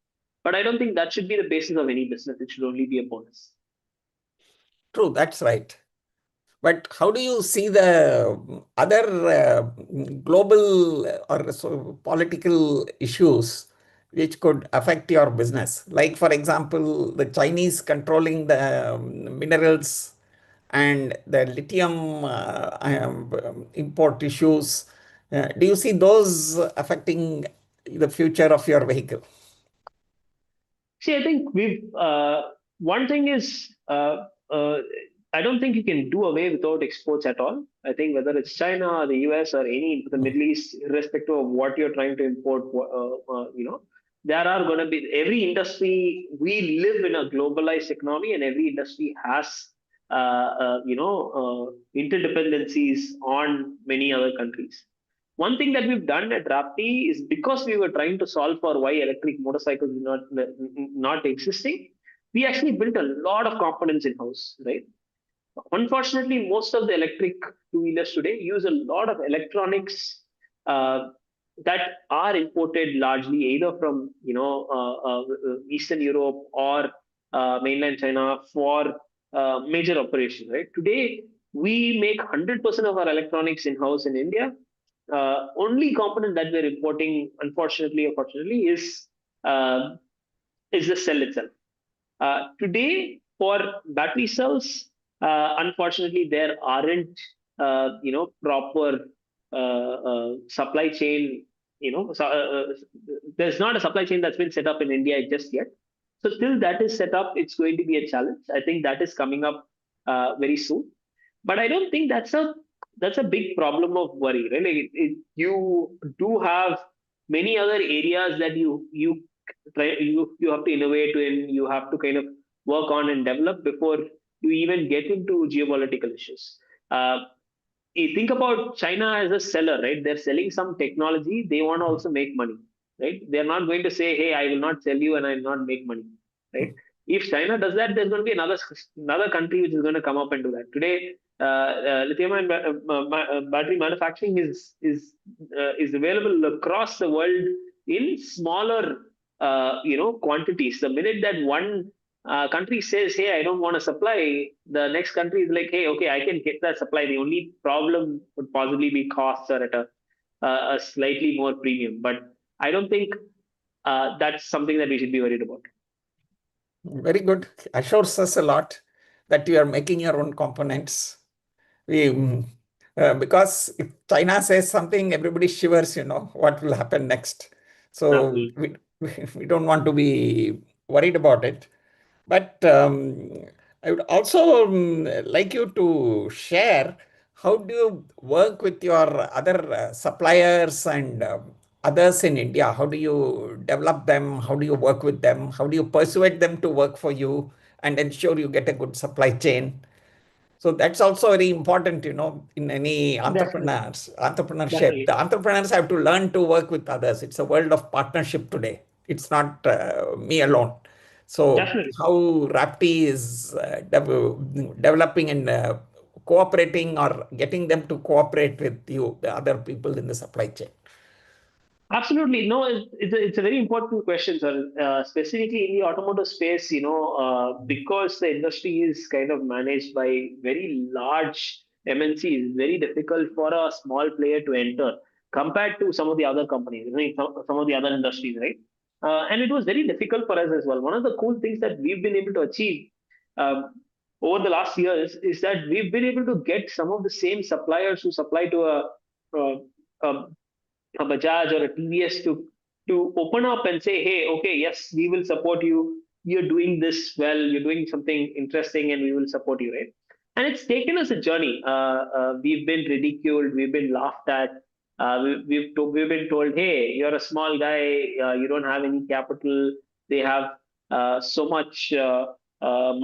But I don't think that should be the basis of any business. It should only be a bonus. True, that's right. But how do you see the other global or political issues which could affect your business? Like, for example, the Chinese controlling the minerals and the lithium import issues. Do you see those affecting the future of your vehicle? See, I think one thing is, I don't think you can do away without exports at all. I think whether it's China, the US, or the Middle East, irrespective of what you're trying to import, there are going to be every industry. We live in a globalized economy, and every industry has, interdependencies on many other countries. One thing that we've done at Raptee is, because we were trying to solve for why electric motorcycles are not existing, we actually built a lot of components in-house, right? Unfortunately, most of the electric two-wheelers today use a lot of electronics that are imported largely either from Eastern Europe or mainland China for major operations, right? Today, we make 100% of our electronics in-house in India. Only component that we're importing, unfortunately or fortunately, is the cell itself. Today, for battery cells, unfortunately, there aren't proper supply chain. There's not a supply chain that's been set up in India just yet. So till that is set up, it's going to be a challenge. I think that is coming up very soon. But I don't think that's a big problem of worry. Really, you do have many other areas that you have to innovate in. You have to kind of work on and develop before you even get into geopolitical issues. Uh, you think about China as a seller, right? They're selling some technology. They want to also make money, right? They're not going to say, "Hey, I will not sell you and I will not make money," right? If China does that, there's going to be another country which is going to come up and do that. Today, lithium-ion battery manufacturing is available across the world in smaller quantities. The minute that one country says, "Hey, I don't want to supply," the next country is like, "Hey, okay, I can get that supply." The only problem would possibly be costs or at a slightly more premium. But I don't think that's something that we should be worried about. Very good. Assures us a lot that you are making your own components. Because if China says something, everybody shivers, what will happen next. So we don't want to be worried about it. But I would also like you to share how do you work with your other suppliers and others in India? How do you develop them? How do you work with them? How do you persuade them to work for you and ensure you get a good supply chain? So that's also very important, in any entrepreneurship. Definitely. The entrepreneurs have to learn to work with others. It's a world of partnership today. It's not me alone. So Definitely. how Raptee is developing and cooperating or getting them to cooperate with you, the other people in the supply chain. Absolutely. No, it's a very important question, sir. Specifically in the automotive space, because the industry is kind of managed by very large MNCs, it's very difficult for a small player to enter compared to some of the other companies, right? Some of the other industries, right? And it was very difficult for us as well. One of the cool things that we've been able to achieve um, over the last years is that we've been able to get some of the same suppliers who supply to a a Bajaj or a TVS to open up and say, "Hey, okay, yes, we will support you. You're doing this well. You're doing something interesting, and we will support you," right? And it's taken us a journey. We've been ridiculed. We've been laughed at. We've been told, "Hey, you're a small guy. You don't have any capital. They have so much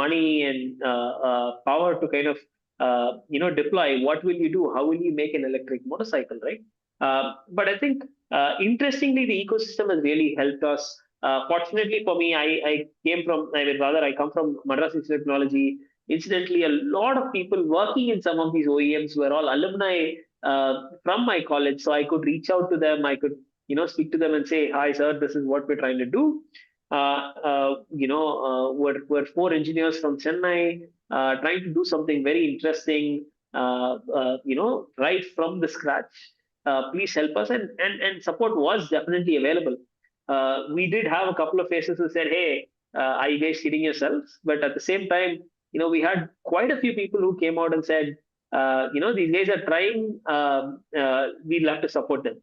money and power to kind of deploy. What will you do? How will you make an electric motorcycle, right?" But I think interestingly, the ecosystem has really helped us. Fortunately for me, I come from Madras Institute of Technology. Incidentally, a lot of people working in some of these OEMs were all alumni from my college, so I could reach out to them. I could, speak to them and say, "Hi, sir, this is what we're trying to do." We're four engineers from Chennai trying to do something very interesting, right from the scratch. Please help us, and support was definitely available. We did have a couple of faces who said, "Hey, are you guys kidding yourselves?" But at the same time, we had quite a few people who came out and said, "These guys are trying. We'll have to support them."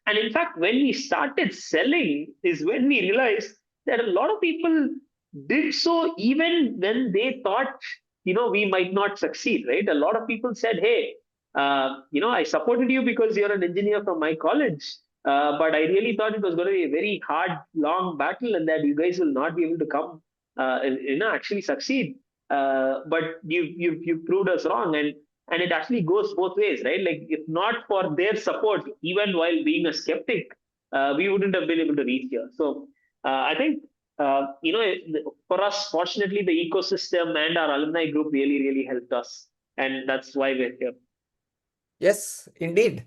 And in fact, when we started selling, is when we realized that a lot of people did so even when they thought, we might not succeed. Right? A lot of people said, "Hey, I supported you because you're an engineer from my college, but I really thought it was going to be a very hard, long battle, and that you guys will not be able to come, actually succeed. But you proved us wrong, and it actually goes both ways, right? Like if not for their support, even while being a skeptic, we wouldn't have been able to reach here. So I think." For us, fortunately, the ecosystem and our alumni group really, really helped us, and that's why we're here. Yes, indeed.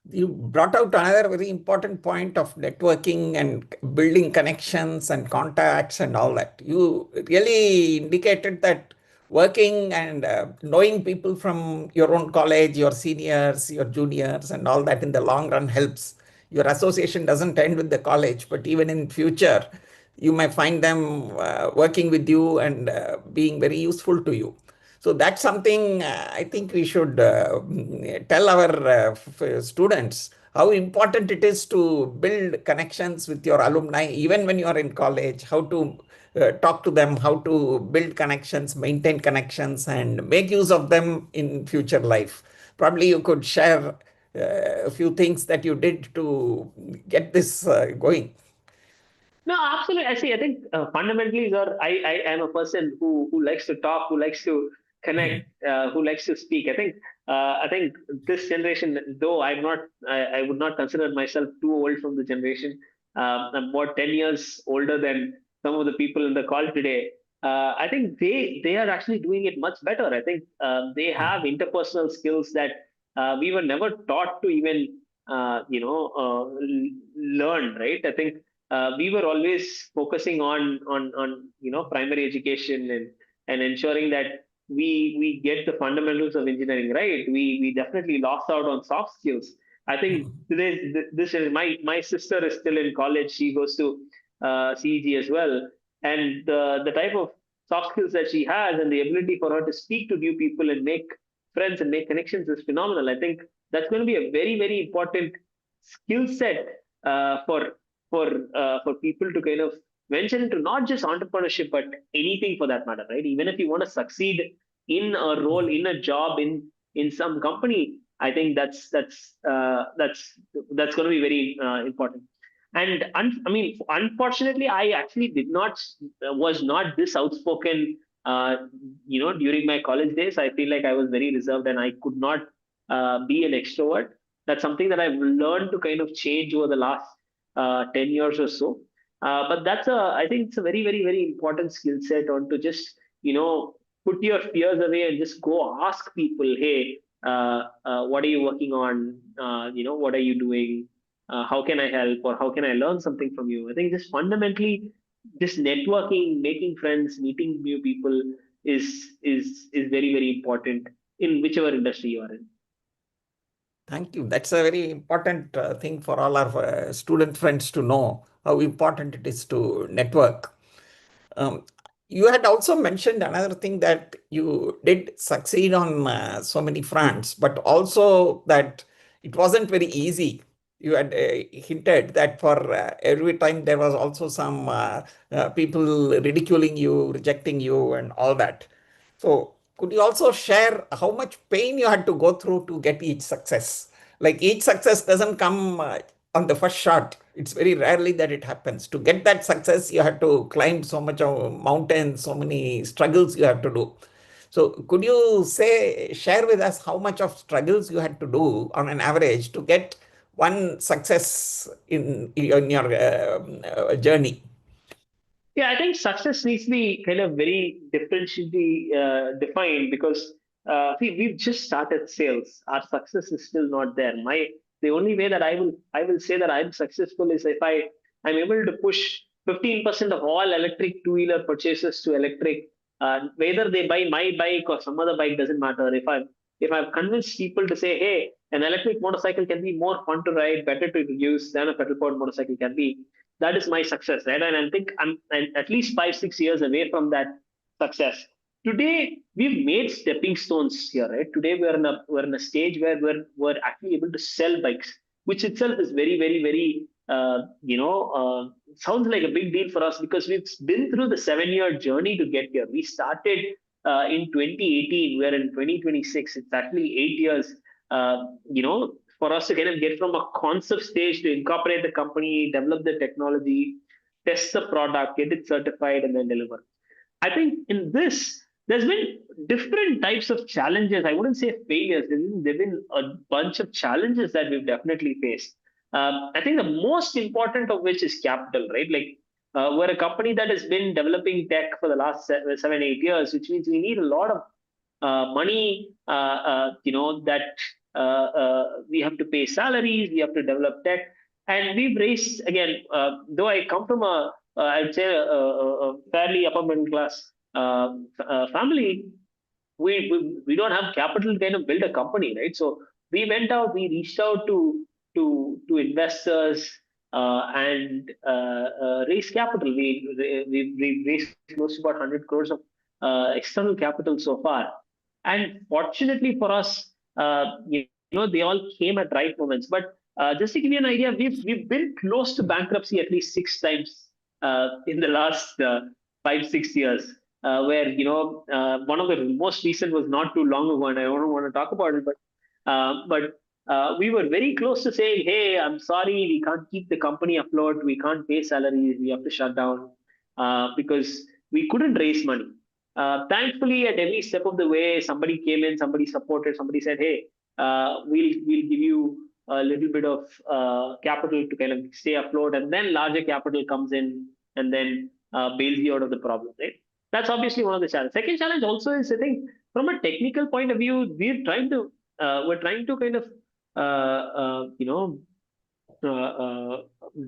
You brought out another very important point of networking and building connections and contacts and all that. You really indicated that working and knowing people from your own college, your seniors, your juniors, and all that in the long run helps. Your association doesn't end with the college, but even in future, you may find them working with you and being very useful to you. So that's something I think we should tell our students how important it is to build connections with your alumni, even when you are in college, how to talk to them, how to build connections, maintain connections, and make use of them in future life. Probably you could share a few things that you did to get this going. No, absolutely. I think fundamentally, sir, I am a person who likes to talk, who likes to connect, who likes to speak. I think this generation, though I would not consider myself too old from the generation. I'm about 10 years older than some of the people in the call today. I think they are actually doing it much better. I think they have interpersonal skills that we were never taught to even learn. Right. I think we were always focusing on primary education and ensuring that we get the fundamentals of engineering right. We definitely lost out on soft skills. I think today this is my sister is still in college. She goes to CEG as well, and the type of soft skills that she has and the ability for her to speak to new people and make friends and make connections is phenomenal. I think that's going to be a very important skill set for for people to kind of venture into not just entrepreneurship but anything for that matter, right? Even if you want to succeed in a role, in a job, in some company, I think that's going to be very important. And I mean, unfortunately, I actually did not was not this outspoken. During my college days, I feel like I was very reserved and I could not be an extrovert. That's something that I've learned to kind of change over the last 10 years or so. But I think it's a very important skill set on to just, put your fears away and just go ask people, hey, what are you working on? What are you doing? How can I help or how can I learn something from you? I think just fundamentally, just networking, making friends, meeting new people is very important in whichever industry you are in. Thank you. That's a very important thing for all our student friends to know how important it is to network. Um, you had also mentioned another thing that you did succeed on so many fronts, but also that it wasn't very easy. You had hinted that for every time there was also some people ridiculing you, rejecting you, and all that. So, could you also share how much pain you had to go through to get each success? Like each success doesn't come on the first shot. It's very rarely that it happens. To get that success, you have to climb so much of mountains, so many struggles you have to do. So, could you share with us how much of struggles you had to do on an average to get one success in your journey? Yeah, I think success needs to be kind of very differentially defined because we've just started sales. Our success is still not there. The only way that I will say that I'm successful is if I'm able to push 15% of all electric two-wheeler purchases to electric, whether they buy my bike or some other bike doesn't matter. If I've convinced people to say, hey, an electric motorcycle can be more fun to ride, better to use than a petrol-powered motorcycle can be, that is my success, right? And I think I'm at least 5 6 years away from that success. Today we've made stepping stones here, right? Today we're in a stage where we're actually able to sell bikes, which itself is very sounds like a big deal for us because we've been through the 7 year journey to get here. We started in 2018. We're in 2026. It's actually 8 years. For us to kind of get from a concept stage to incorporate the company, develop the technology, test the product, get it certified, and then deliver. I think in this, there's been different types of challenges. I wouldn't say failures. There've been a bunch of challenges that we've definitely faced. I think the most important of which is capital, right? Like we're a company that has been developing tech for the last 7 8 years, which means we need a lot of money, that we have to pay salaries, we have to develop tech. And we've raised, again, though I come from I'd say, a fairly upper middle class family, we don't have capital to kind of build a company, right? So we reached out to investors and raised capital. We raised close to about 100 crores of external capital so far. And fortunately for us, they all came at right moments. But just to give you an idea, we've been close to bankruptcy at least 6 times in the last 5 6 years. Where one of the most recent was not too long ago, and I don't want to talk about it, but we were very close to saying, "Hey, I'm sorry, we can't keep the company afloat. We can't pay salaries. We have to shut down because we couldn't raise money." Thankfully, at every step of the way, somebody came in, somebody supported, somebody said, "Hey, we'll give you a little bit of capital to kind of stay afloat," and then larger capital comes in and then bails you out of the problem. Right? That's obviously one of the challenges. Second challenge also is, I think, from a technical point of view, we're trying to kind of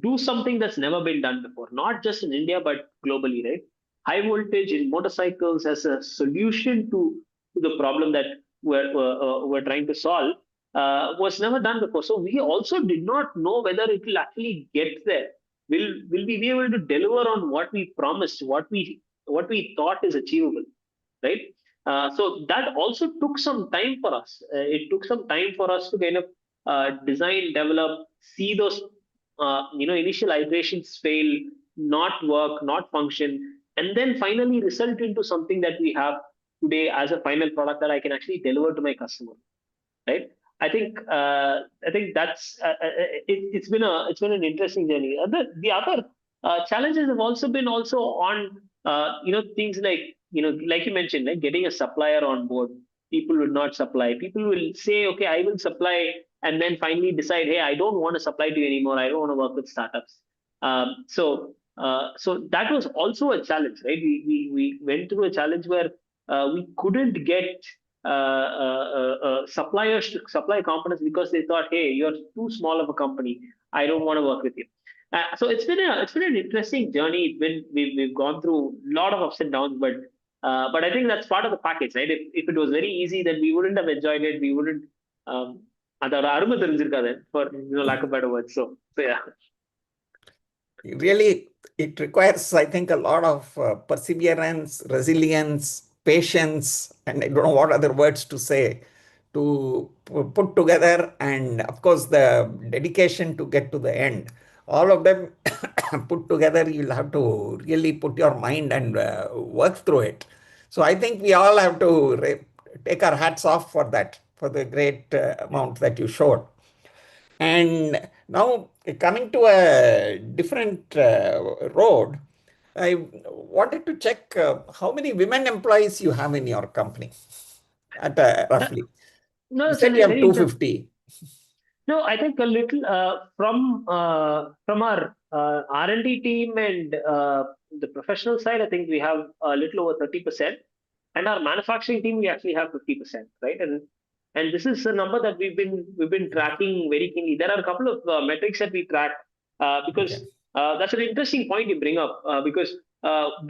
do something that's never been done before, not just in India but globally, right? High voltage in motorcycles as a solution to the problem that we're trying to solve was never done before. So we also did not know whether it will actually get there. Will we be able to deliver on what we promised, what we thought is achievable, right? So that also took some time for us. It took some time for us to kind of design, develop, see those initial iterations fail, not work, not function, and then finally result into something that we have today as a final product that I can actually deliver to my customer, right? I think that's it's been an interesting journey. The other challenges have also been on things like like you mentioned, like getting a supplier on board. People will not supply. People will say, okay, I will supply, and then finally decide, hey, I don't want to supply to you anymore. I don't want to work with startups. So that was also a challenge, right? We went through a challenge where we couldn't get suppliers to supply components because they thought, hey, you're too small of a company. I don't want to work with you. So it's been an interesting journey. We've gone through a lot of ups and downs, but I think that's part of the package, right? If it was very easy, then we wouldn't have enjoyed it. We wouldn't. அதோட அருமை தெரிஞ்சிருக்காது, for lack of better words. So yeah. Really, it requires, I think, a lot of perseverance, resilience, patience, and I don't know what other words to say, to put together, and of course the dedication to get to the end. All of them put together, you'll have to really put your mind and work through it. So I think we all have to take our hats off for that, for the great amount that you showed. And now coming to a different road, I wanted to check how many women employees you have in your company at roughly. No, You it's said you have very 250. No, I think a little from our R&D team and the professional side. I think we have a little over 30%, and our manufacturing team we actually have 50%, right? And this is a number that we've been tracking very keenly. There are a couple of metrics that we track because that's an interesting point you bring up because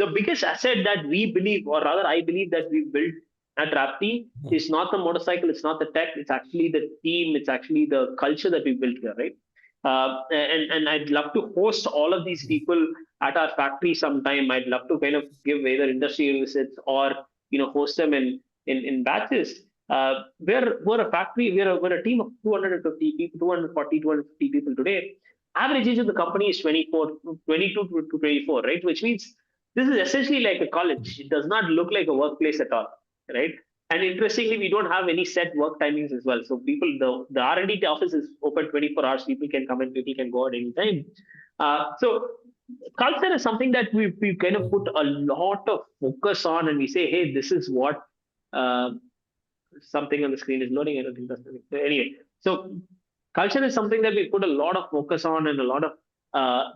the biggest asset that we believe, or rather I believe, that we built at Raptee is not the motorcycle, it's not the tech, it's actually the team, it's actually the culture that we built here, right? And I'd love to host all of these people at our factory sometime. I'd love to kind of give either industry visits or host them in batches. We're a factory, we're a team of 250 people, 240, 250 people today. Average age of the company is 22 to 24, right? Which means this is essentially like a college. It does not look like a workplace at all, right? And interestingly, we don't have any set work timings as well. So the R&D office is open 24 hours. People can come in, people can go at any time. So culture is something that we've kind of put a lot of focus on, and we say, hey, this is what something on the screen is loading. I don't think that's so anyway. So culture is something that we put a lot of focus on and a lot of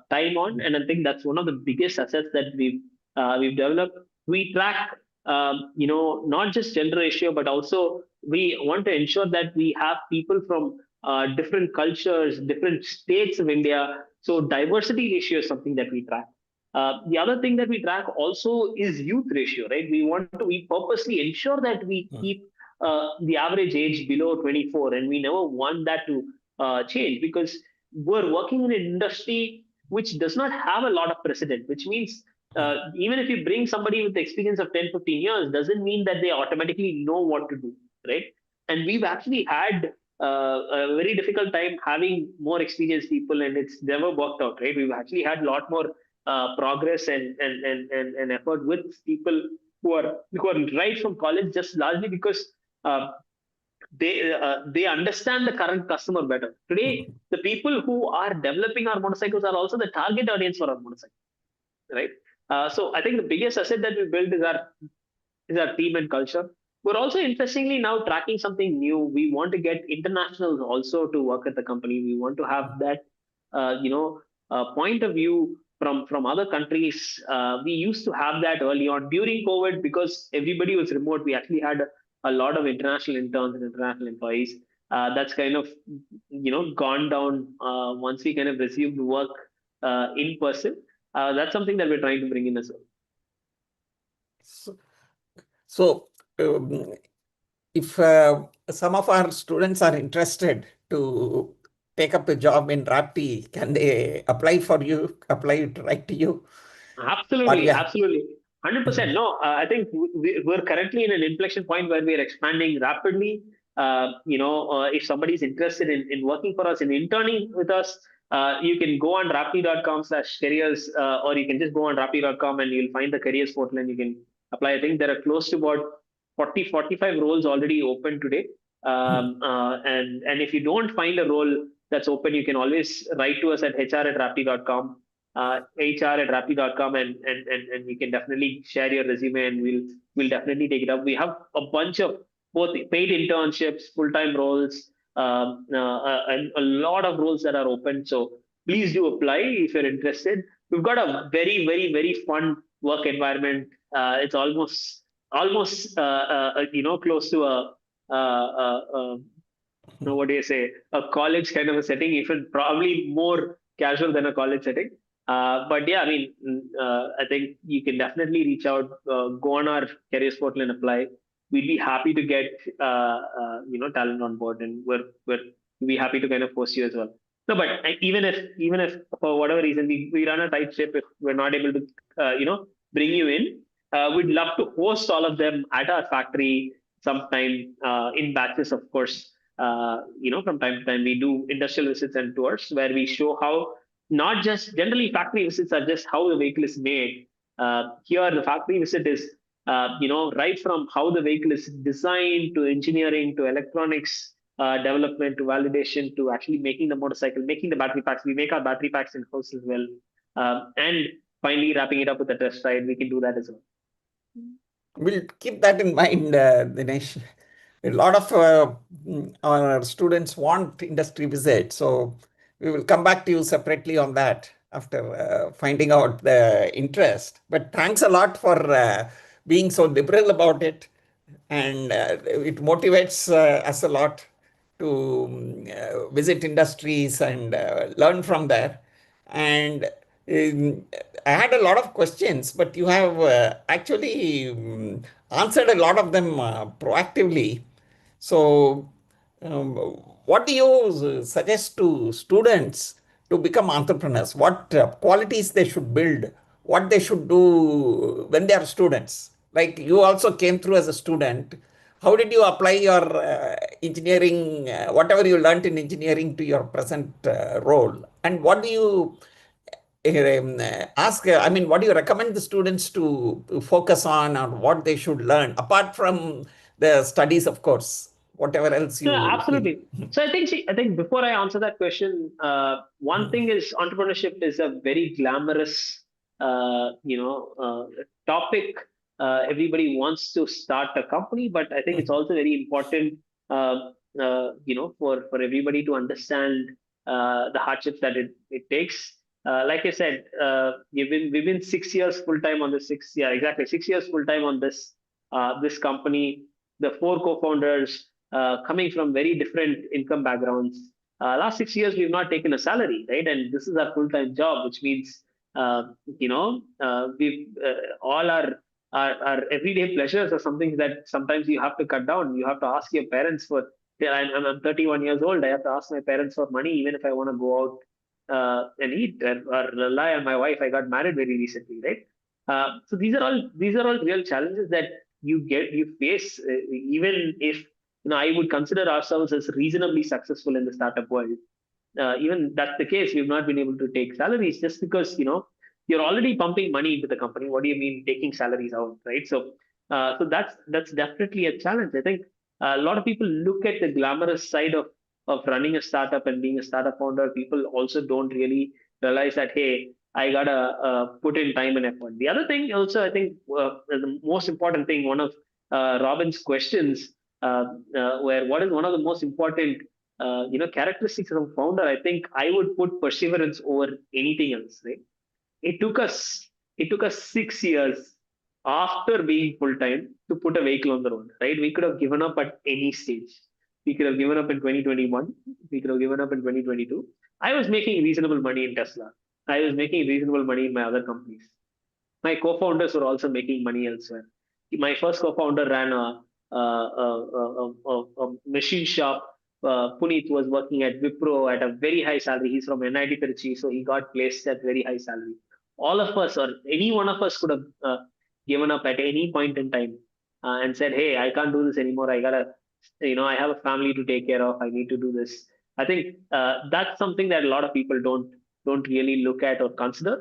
time on, and I think that's one of the biggest assets that we've developed. We track, not just gender ratio, but also we want to ensure that we have people from different cultures, different states of India. So diversity ratio is something that we track. The other thing that we track also is youth ratio, right? We purposely ensure that we keep the average age below 24, and we never want that to change because we're working in an industry which does not have a lot of precedent, which means even if you bring somebody with experience of 10, 15 years, doesn't mean that they automatically know what to do, right? And we've actually had a very difficult time having more experienced people, and it's never worked out, right? We've actually had a lot more progress and effort with people who are right from college, just largely because uh, they understand the current customer better. Today, the people who are developing our motorcycles are also the target audience for our motorcycles, right? So I think the biggest asset that we built is our team and culture. We're also interestingly now tracking something new. We want to get internationals also to work at the company. We want to have that, point of view from other countries. We used to have that early on during COVID because everybody was remote. We actually had a lot of international interns and international employees. That's kind of gone down once we kind of resumed work in person. That's something that we're trying to bring in as well. So, if some of our students are interested to take up a job in Raptee, can they apply for you, apply it right to you? Absolutely, yeah. absolutely. 100%. No, I think we're currently in an inflection point where we're expanding rapidly. If somebody's interested in working for us, in interning with us, you can go on Raptee.com/careers, or you can just go on Raptee.com and you'll find the careers portal and you can apply. I think there are close to about 45 roles already open today. And if you don't find a role that's open, you can always write to us at hr@Raptee.com. HR@Raptee.com, and we can definitely share your resume and we'll definitely take it up. We have a bunch of both paid internships, full-time roles, and a lot of roles that are open. So please do apply if you're interested. We've got a very, very, very fun work environment. It's almost close to what do you say, a college kind of a setting, even probably more casual than a college setting. But yeah, I mean, I think you can definitely reach out, go on our careers portal and apply. We'd be happy to get talent on board, and we'll be happy to kind of host you as well. No, but even if for whatever reason we run a tight ship, if we're not able to bring you in, we'd love to host all of them at our factory sometime in batches, of course. From time to time we do industrial visits and tours where we show how, not just generally factory visits are just how the vehicle is made. Here, the factory visit is, right from how the vehicle is designed to engineering to electronics development to validation to actually making the motorcycle, making the battery packs. We make our battery packs in house as well, and finally wrapping it up with a test ride. We can do that as well. We'll keep that in mind, Dinesh. A lot of our students want industry visits, so we will come back to you separately on that after finding out the interest. But thanks a lot for being so liberal about it, and it motivates us a lot to visit industries and learn from there. And I had a lot of questions, but you have actually answered a lot of them proactively. So, what do you suggest to students to become entrepreneurs? What qualities they should build? What they should do when they are students? Like you also came through as a student. How did you apply your engineering, whatever you learned in engineering, to your present role? And what do you I mean, what do you recommend the students to focus on, or what they should learn apart from the studies, of course, whatever else you Yeah, feel? absolutely. So I think before I answer that question, one thing is entrepreneurship is a very glamorous, topic. Everybody wants to start a company, but I think it's also very important, for everybody to understand the hardships that it takes. Like I said, we've been 6 years full time on this. 6 years full time on this company. The four co-founders coming from very different income backgrounds. Last 6 years, we've not taken a salary, right? And this is our full-time job, which means, we've all our everyday pleasures are something that sometimes you have to cut down. You have to ask your parents for. Yeah, I'm 31 years old. I have to ask my parents for money, even if I want to go out and eat, or rely on my wife. I got married very recently, right? So these are all real challenges that you face, even if I would consider ourselves as reasonably successful in the startup world. Even that's the case, we've not been able to take salaries just because you're already pumping money into the company. What do you mean taking salaries out, right? So that's definitely a challenge. I think a lot of people look at the glamorous side of running a startup and being a startup founder. People also don't really realize that, hey, I gotta put in time and effort. The other thing also, I think, the most important thing, one of Robin's questions, where what is one of the most important characteristics of a founder, I think I would put perseverance over anything else, right? It took us 6 years after being full time to put a vehicle on the road, right? We could have given up at any stage. We could have given up in 2021. We could have given up in 2022. I was making reasonable money in Tesla. I was making reasonable money in my other companies. My co-founders were also making money elsewhere. My first co-founder ran a machine shop. Puneet was working at Wipro at a very high salary. He's from NIT Trichy, so he got placed at very high salary. All of us, or any one of us, could have given up at any point in time and said, "Hey, I can't do this anymore. I gotta, I have a family to take care of. I need to do this." I think that's something that a lot of people don't really look at or consider.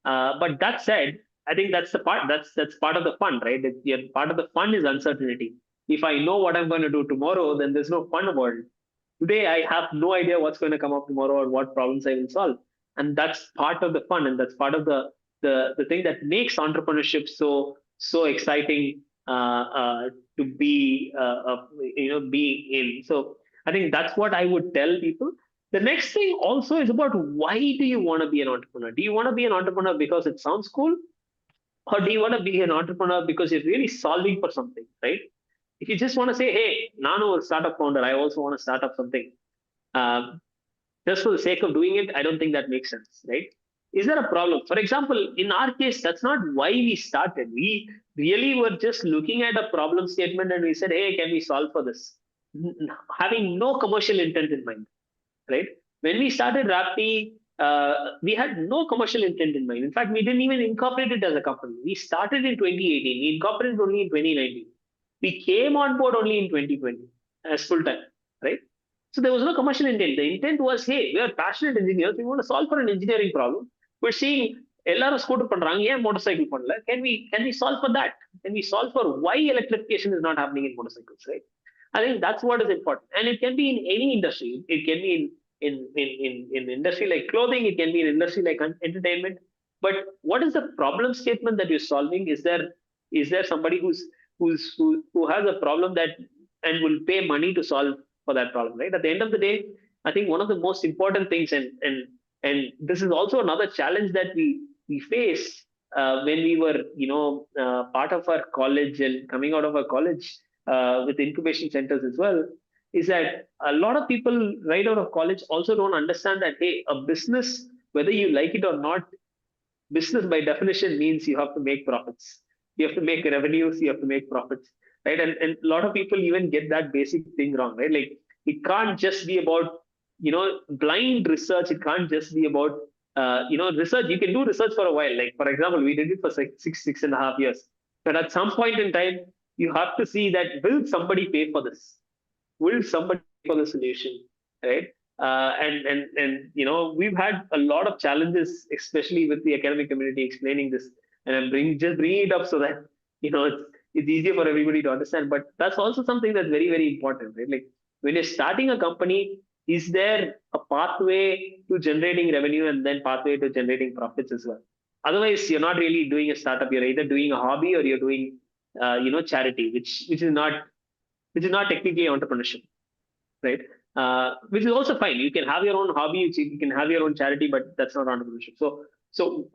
But that said, I think that's the part. That's part of the fun, right? Part of the fun is uncertainty. If I know what I'm going to do tomorrow, then there's no fun about it. Today, I have no idea what's going to come up tomorrow or what problems I will solve, and that's part of the fun, and that's part of the thing that makes entrepreneurship so exciting to be in. So I think that's what I would tell people. The next thing also is about, why do you want to be an entrepreneur? Do you want to be an entrepreneur because it sounds cool? Or do you want to be an entrepreneur because you're really solving for something, right? If you just want to say, hey, Nano, a startup founder, I also want to start up something, just for the sake of doing it, I don't think that makes sense, right? Is there a problem? For example, in our case, that's not why we started. We really were just looking at a problem statement and we said, hey, can we solve for this? Having no commercial intent in mind, right? When we started Raptee, we had no commercial intent in mind. In fact, we didn't even incorporate it as a company. We started in 2018. We incorporated only in 2019. We came on board only in 2020 as full time, right? So there was no commercial intent. The intent was, hey, we are passionate engineers. We want to solve for an engineering problem. We're seeing எல்லாரும் scooter பண்றாங்க, ஏன் motor cycle பண்ணல? Can we solve for that? Can we solve for why electrification is not happening in motorcycles, right? I think that's what is important, and it can be in any industry. It can be in industry like clothing. It can be in industry like entertainment. But what is the problem statement that you're solving? Is there somebody who has a problem that and will pay money to solve for that problem, right? At the end of the day, I think one of the most important things, and this is also another challenge that we face when we were part of our college and coming out of our college with incubation centers as well, is that a lot of people right out of college also don't understand that, hey, a business, whether you like it or not, business by definition means you have to make profits. You have to make revenues, you have to make profits, right? And a lot of people even get that basic thing wrong, right? Like, it can't just be about blind research. It can't just be about research. You can do research for a while. Like, for example, we did it for 6.5 years, but at some point in time, you have to see that, will somebody pay for this? Will somebody pay for the solution, right? And we've had a lot of challenges, especially with the academic community, explaining this, and I'm just bringing it up so that it's easier for everybody to understand. But that's also something that's very, very important, right? Like, when you're starting a company, is there a pathway to generating revenue and then pathway to generating profits as well? Otherwise, you're not really doing a startup. You're either doing a hobby or you're doing charity, which is not technically entrepreneurship, right? Which is also fine. You can have your own hobby, you can have your own charity, but that's not entrepreneurship. So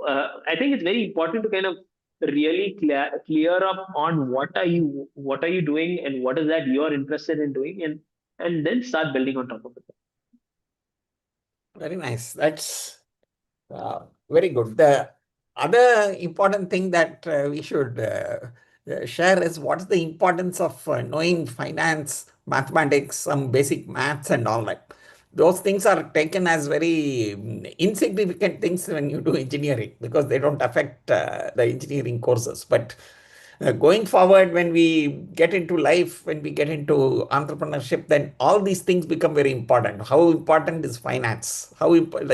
I think it's very important to kind of really clear up on what are you doing and what is that you're interested in doing, and then start building on top of it. Very nice. That's very good. The other important thing that we should share is what's the importance of knowing finance, mathematics, some basic maths and all that. those things are taken as very insignificant things when you do engineering because they don't affect the engineering courses. But going forward, when we get into life, when we get into entrepreneurship, then all these things become very important. How important is finance?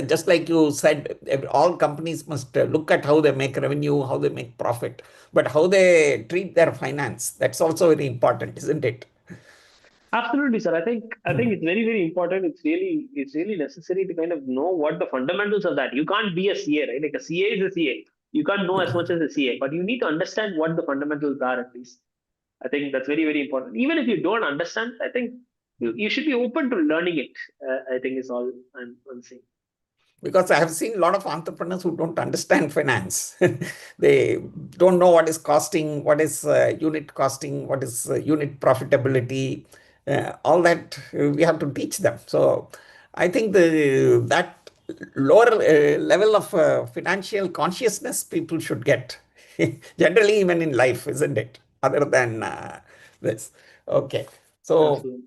Just like you said, all companies must look at how they make revenue, how they make profit, but how they treat their finance, that's also very important, isn't it? Absolutely, sir. I think it's very, very important. It's really necessary to kind of know what the fundamentals of that. You can't be a CA, right? Like a CA is a CA. You can't know as much as a CA, but you need to understand what the fundamentals are at least. I think that's very, very important. Even if you don't understand, I think you should be open to learning it. I think is all I'm saying. Because I have seen a lot of entrepreneurs who don't understand finance. They don't know what is costing, what is unit costing, what is unit profitability. All that we have to teach them. So I think that lower level of financial consciousness people should get. Generally, even in life, isn't it? Other than this. Okay. So Absolutely.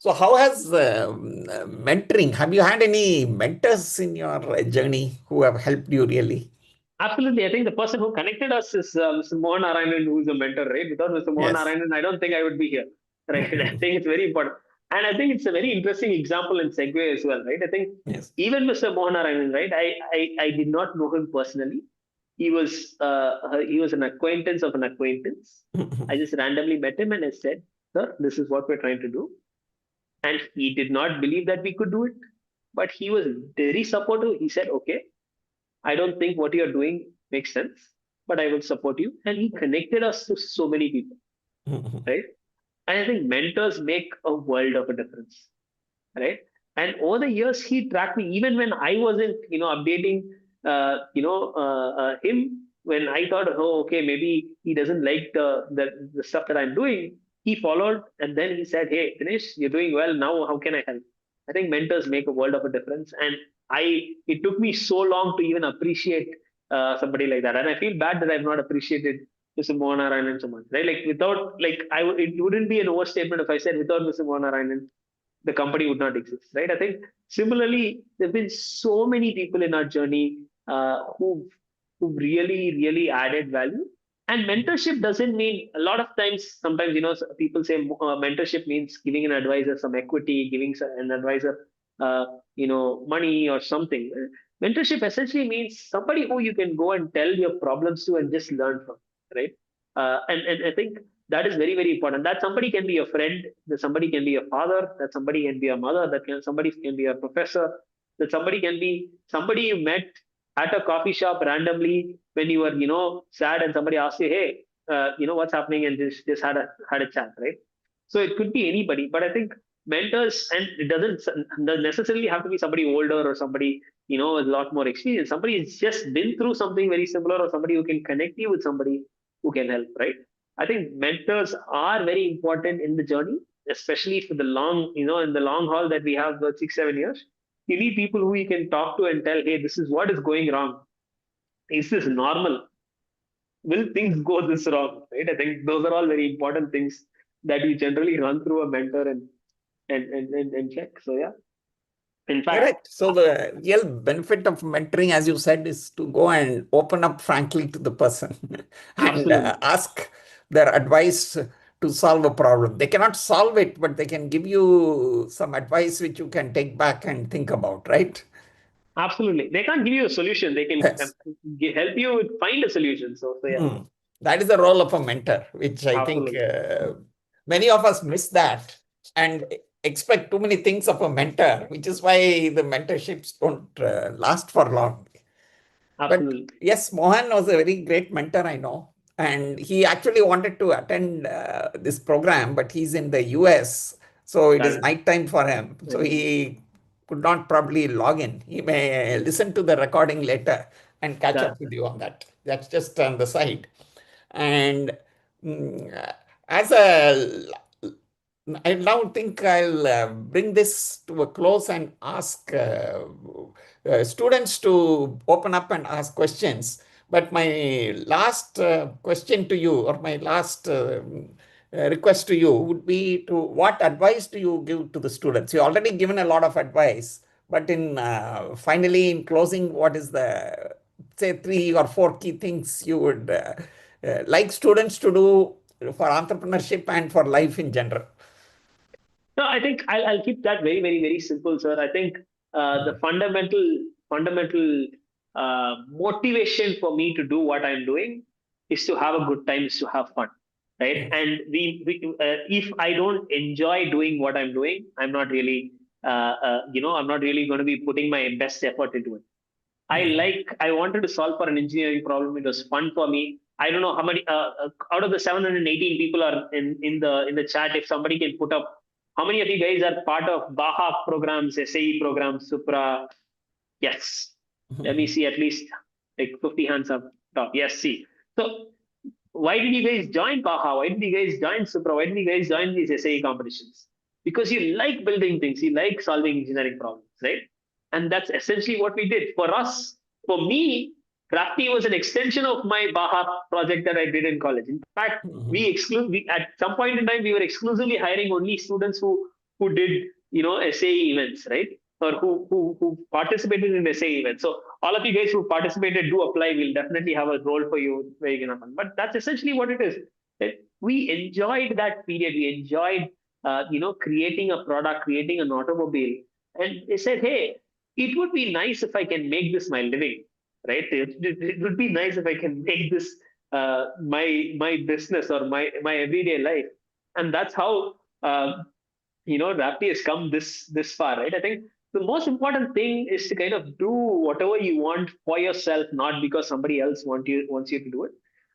So how has mentoring, have you had any mentors in your journey who have helped you really? Absolutely. I think the person who connected us is Mr. Mohan Narayanan, who is a mentor, right? Without Mr. Mohan Yes. Narayanan, I don't think I would be here, right? I think it's very important. And I think it's a very interesting example and segue as well, right? I think Yes. even Mr. Mohan Narayanan, right? I did not know him personally. He was an acquaintance of an acquaintance. I just randomly met him and I said, "Sir, this is what we're trying to do." And he did not believe that we could do it, but he was very supportive. He said, "Okay, I don't think what you're doing makes sense, but I will support you." And he connected us to so many people, right? And I think mentors make a world of a difference, right? And over the years, he tracked me even when I wasn't, updating, him. When I thought, oh, okay, maybe he doesn't like the stuff that I'm doing, he followed, and then he said, "Hey, Dinesh, you're doing well now. How can I help?" I think mentors make a world of a difference, and it took me so long to even appreciate somebody like that, and I feel bad that I've not appreciated Mr. Mohan Narayanan so much, right? Like without, like it wouldn't be an overstatement if I said without Mr. Mohan Narayanan, the company would not exist, right? I think similarly, there have been so many people in our journey who've really, really added value. And mentorship doesn't mean a lot of times. Sometimes people say mentorship means giving an advisor some equity, giving an advisor money or something. Mentorship essentially means somebody who you can go and tell your problems to and just learn from, right? And I think that is very, very important. That somebody can be a friend, that somebody can be a father, that somebody can be a mother, somebody can be a professor, that somebody can be somebody you met at a coffee shop randomly when you were, sad, and somebody asked you, "Hey, what's happening?" and just had a chat, right? So it could be anybody, but I think mentors, and it doesn't necessarily have to be somebody older or somebody with a lot more experience. Somebody who's just been through something very similar, or somebody who can connect you with somebody who can help, right? I think mentors are very important in the journey, especially for the long, in the long haul that we have, 6, 7 years. You need people who you can talk to and tell, "Hey, this is what is going wrong. Is this normal? Will things go this wrong?" Right? I think those are all very important things that you generally run through a mentor and check. So yeah. In fact, Correct. So the real benefit of mentoring, as you said, is to go and open up frankly to the person and absolutely. ask their advice to solve a problem. They cannot solve it, but they can give you some advice which you can take back and think about, right? Absolutely. They can't give you a solution. They can Yes. help you find a solution. So yeah, That is the role of a mentor, which I think absolutely. many of us miss that and expect too many things of a mentor, which is why the mentorships don't last for long. But Absolutely. yes, Mohan was a very great mentor, I know. And he actually wanted to attend this program, but he's in the US. So it Got is it. nighttime for him. So he could not probably log in. He may listen to the recording later and catch Got up with you on that. That's just on the side. And as a I now think I'll bring this to a close and ask students to open up and ask questions. But my last question to you, or my last request to you would be to what advice do you give to the students? You already given a lot of advice, but in finally in closing, what is the say 3 or 4 key things you would like students to do for entrepreneurship and for life in general? No, I think I'll keep that very, very, very simple, sir. I think the fundamental motivation for me to do what I'm doing is to have a good time, is to have fun, right? And if I don't enjoy doing what I'm doing, I'm not really, I'm not really going to be putting my best effort into it. I wanted to solve for an engineering problem. It was fun for me. I don't know how many out of the 718 people are in the chat. If somebody can put up, how many of you guys are part of Baha programs, SAE programs, Supra? Yes. Let me see at least like 50 hands up top. Yes, see. So why did you guys join Baha? Why did you guys join Supra? Why did you guys join these SAE competitions? Because you like building things, you like solving engineering problems, right? And that's essentially what we did. For us, for me, Raptee was an extension of my Baha project that I did in college. In fact, we at some point in time we were exclusively hiring only students who did SAE events, right? Or who participated in SAE events. So all of you guys who participated, do apply. We'll definitely have a role for you where you can have fun. But that's essentially what it is. We enjoyed that period. We enjoyed creating a product, creating an automobile. And they said, hey, it would be nice if I can make this my living, right? It would be nice if I can make this my business or my everyday life. And that's how Raptee has come this far, right? I think the most important thing is to kind of do whatever you want for yourself, not because somebody else wants you to do it,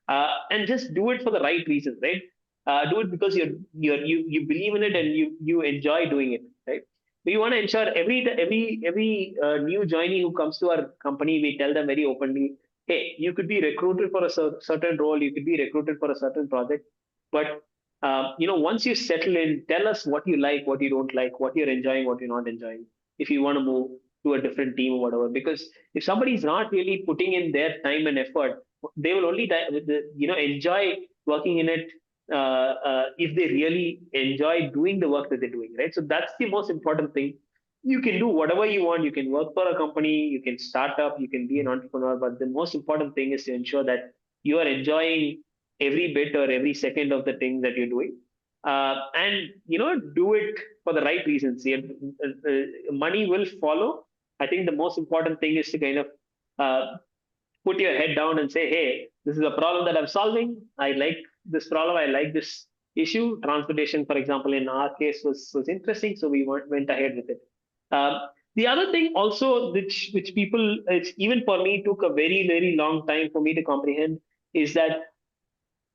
and just do it for the right reasons, right? Do it because you believe in it and you enjoy doing it, right? We want to ensure every new joinee who comes to our company, we tell them very openly, hey, you could be recruited for a certain role, you could be recruited for a certain project, but once you settle in, tell us what you like, what you don't like, what you're enjoying, what you're not enjoying. If you want to move to a different team or whatever, because if somebody's not really putting in their time and effort, they will only enjoy working in it if they really enjoy doing the work that they're doing, right? So that's the most important thing. You can do whatever you want. You can work for a company, you can start up, you can be an entrepreneur, but the most important thing is to ensure that you are enjoying every bit or every second of the thing that you're doing, and do it for the right reasons. Money will follow. I think the most important thing is to kind of put your head down and say, hey, this is a problem that I'm solving. I like this problem, I like this issue. Transportation, for example, in our case was interesting, so we went ahead with it. The other thing also, which people, even for me, took a very, very long time for me to comprehend, is that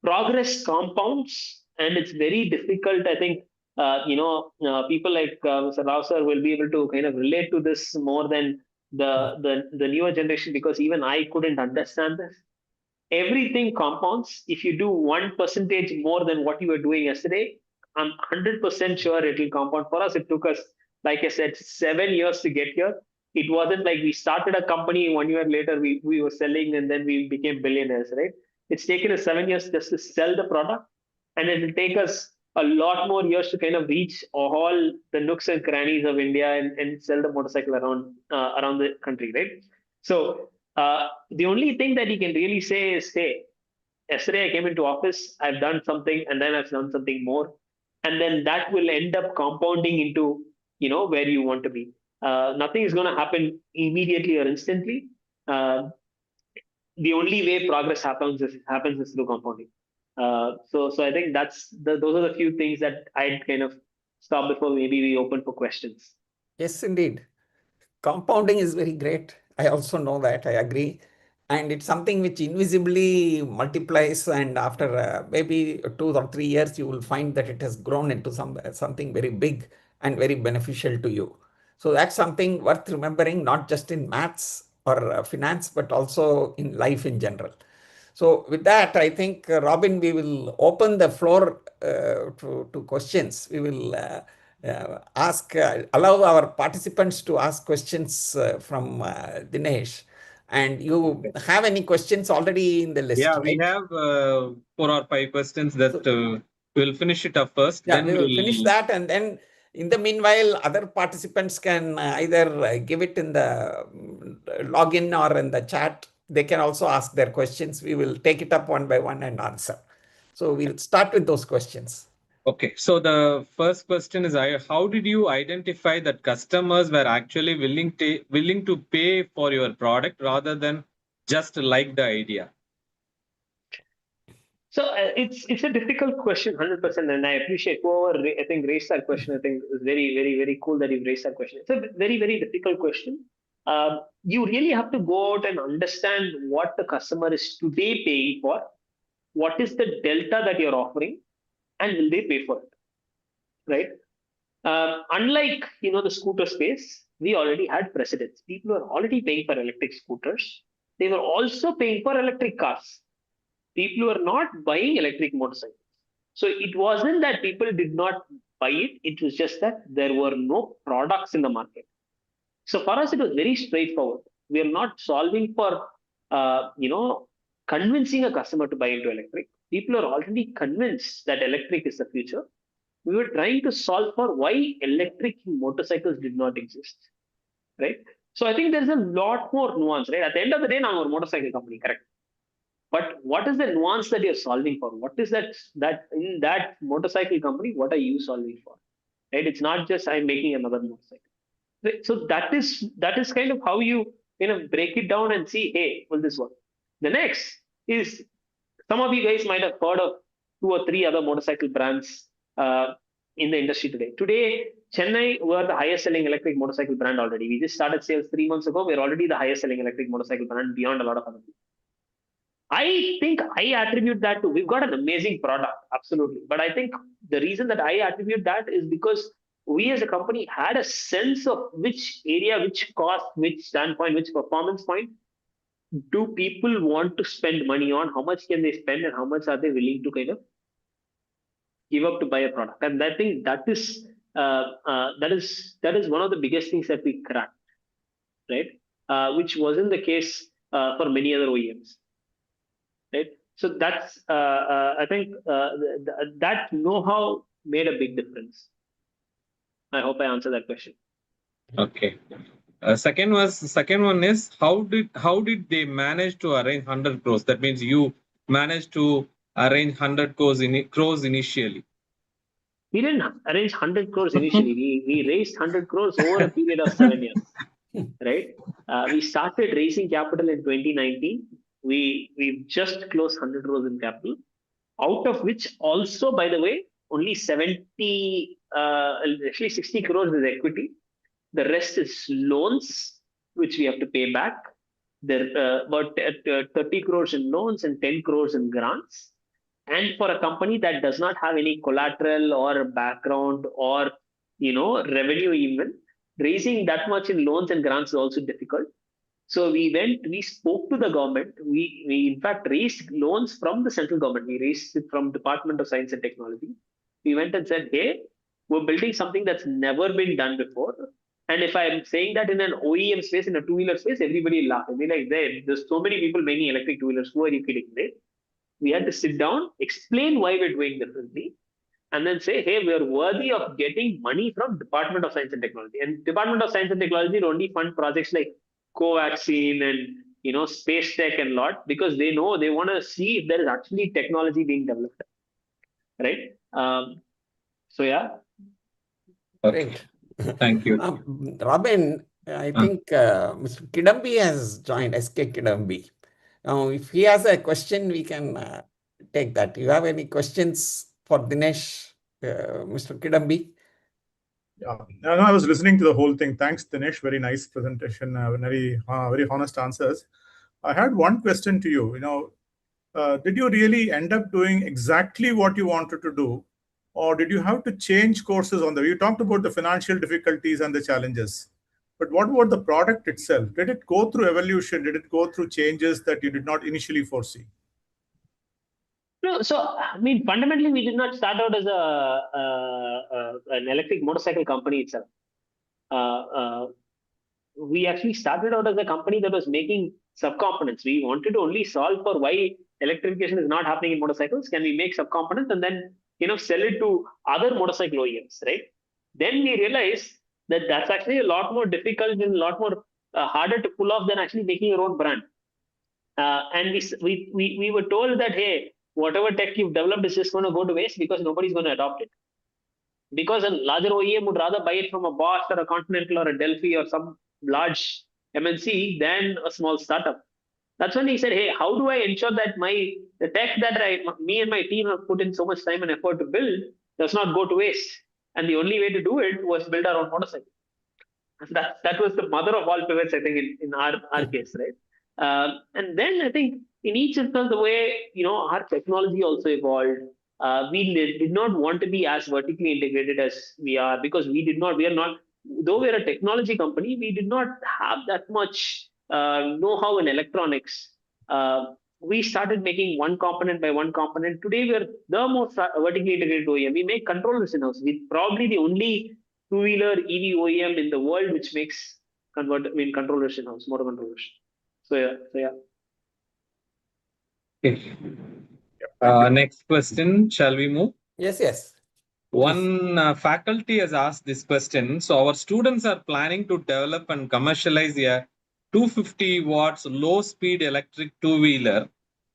progress compounds, and it's very difficult. I think people like Mr. Rao sir will be able to kind of relate to this more than the newer generation, because even I couldn't understand this. Everything compounds. If you do 1% more than what you were doing yesterday, I'm 100% sure it will compound. For us, it took us, like I said, 7 years to get here. It wasn't like we started a company 1 year later, we were selling and then we became billionaires, right? It's taken us 7 years just to sell the product, and it will take us a lot more years to kind of reach all the nooks and crannies of India and sell the motorcycle around the country, right? So the only thing that you can really say is, hey, yesterday I came into office, I've done something, and then I've done something more, and then that will end up compounding into where you want to be. Nothing is going to happen immediately or instantly. The only way progress happens is through compounding. So I think those are the few things that I'd kind of stop before maybe we open for questions. Yes, indeed. Compounding is very great. I also know that. I agree. And it's something which invisibly multiplies. And after maybe 2 or 3 years, you will find that it has grown into something very big and very beneficial to you. So that's something worth remembering, not just in maths or finance, but also in life in general. So with that, I think, Robin, we will open the floor to questions. We will allow our participants to ask questions from Dinesh. And you have any questions already in the list? Yeah, right? we have 4 or 5 questions that We'll finish it up first. Yeah, then we will finish that, and then in the meanwhile, other participants can either give it in the login or in the chat. They can also ask their questions. We will take it up one by one and answer. So we'll start with those questions. Okay, so the first question is, how did you identify that customers were actually willing to pay for your product rather than just like the idea? So it's a difficult question, 100%, and I appreciate whoever I think raised that question. I think it's very cool that you've raised that question. It's a very difficult question. You really have to go out and understand what the customer is today paying for, what is the delta that you're offering, and will they pay for it, right? Unlike the scooter space, we already had precedents. People were already paying for electric scooters. They were also paying for electric cars. People were not buying electric motorcycles. So it wasn't that people did not buy it. It was just that there were no products in the market. So for us, it was very straightforward. We are not solving for, convincing a customer to buy into electric. People are already convinced that electric is the future. We were trying to solve for why electric motorcycles did not exist, right? So I think there's a lot more nuance, right? At the end of the day, I'm a motorcycle company, correct? But what is the nuance that you're solving for? What is that in that motorcycle company? What are you solving for? Right? It's not just I'm making another motorcycle. Right? So that is kind of how you break it down and see, hey, will this work? The next is some of you guys might have heard of 2 or 3 other motorcycle brands in the industry today. Today, Chennai were the highest selling electric motorcycle brand already. We just started sales 3 months ago. We're already the highest selling electric motorcycle brand beyond a lot of other people. I think I attribute that to we've got an amazing product, absolutely. But I think the reason that I attribute that is because we as a company had a sense of which area, which cost, which standpoint, which performance point do people want to spend money on, how much can they spend, and how much are they willing to kind of give up to buy a product. And I think that is one of the biggest things that we cracked, right? Which wasn't the case for many other OEMs. Right. So that's I think that know-how made a big difference. I hope I answered that question. Okay. Second one is how did they manage to arrange 100 crores? That means you managed to arrange 100 crores initially. We didn't arrange 100 crores initially. We raised 100 crores over a period of 7 years. Right. We started raising capital in 2019. We just closed 100 crores in capital, out of which also, by the way, only 60 crores is equity. The rest is loans, which we have to pay back. There about 30 crores in loans and 10 crores in grants. And for a company that does not have any collateral or background or revenue, even raising that much in loans and grants is also difficult. So we spoke to the government. We in fact raised loans from the central government. We raised it from Department of Science and Technology. We went and said, hey, we're building something that's never been done before. And if I'm saying that in an OEM space, in a two-wheeler space, everybody will laugh. They'll be like, there's so many people making electric two-wheelers. Who are you kidding? Right? We had to sit down, explain why we're doing differently, and then say, hey, we're worthy of getting money from Department of Science and Technology. And Department of Science and Technology will only fund projects like co-vaccine and space tech and lot, because they know they want to see if there is actually technology being developed, right? So yeah. Okay. Thank you. Robin, I think Mr. Kidambi has joined, SK Kidambi. Now, if he has a question, we can take that. Do you have any questions for Dinesh, Mr. Kidambi? Yeah, no, I was listening to the whole thing. Thanks, Dinesh. Very nice presentation. Very honest answers. I had one question to you. Did you really end up doing exactly what you wanted to do, or did you have to change courses on the way? You talked about the financial difficulties and the challenges, but what about the product itself? Did it go through evolution? Did it go through changes that you did not initially foresee? No, so I mean, fundamentally, we did not start out as an electric motorcycle company itself. We actually started out as a company that was making subcomponents. We wanted to only solve for why electrification is not happening in motorcycles. Can we make subcomponents and then sell it to other motorcycle OEMs, right? Then we realized that that's actually a lot more difficult and a lot more harder to pull off than actually making your own brand. And we were told that, hey, whatever tech you've developed is just going to go to waste because nobody's going to adopt it. Because a larger OEM would rather buy it from a Bosch or a Continental or a Delphi or some large MNC than a small startup. That's when he said, hey, how do I ensure that the tech that me and my team have put in so much time and effort to build does not go to waste? And the only way to do it was build our own motorcycle. That was the mother of all pivots, I think, in our case, right? And then I think in each instance, the way our technology also evolved. We did not want to be as vertically integrated as we are because we are not, though we're a technology company, we did not have that much know-how in electronics. We started making one component by one component. Today, we're the most vertically integrated OEM. We make controllers in-house. We're probably the only two-wheeler EV OEM in the world which makes controllers in-house, motor controllers. So yeah. Okay. Next question. Shall we move? Yes. One faculty has asked this question. So our students are planning to develop and commercialize a 250 watts low-speed electric two-wheeler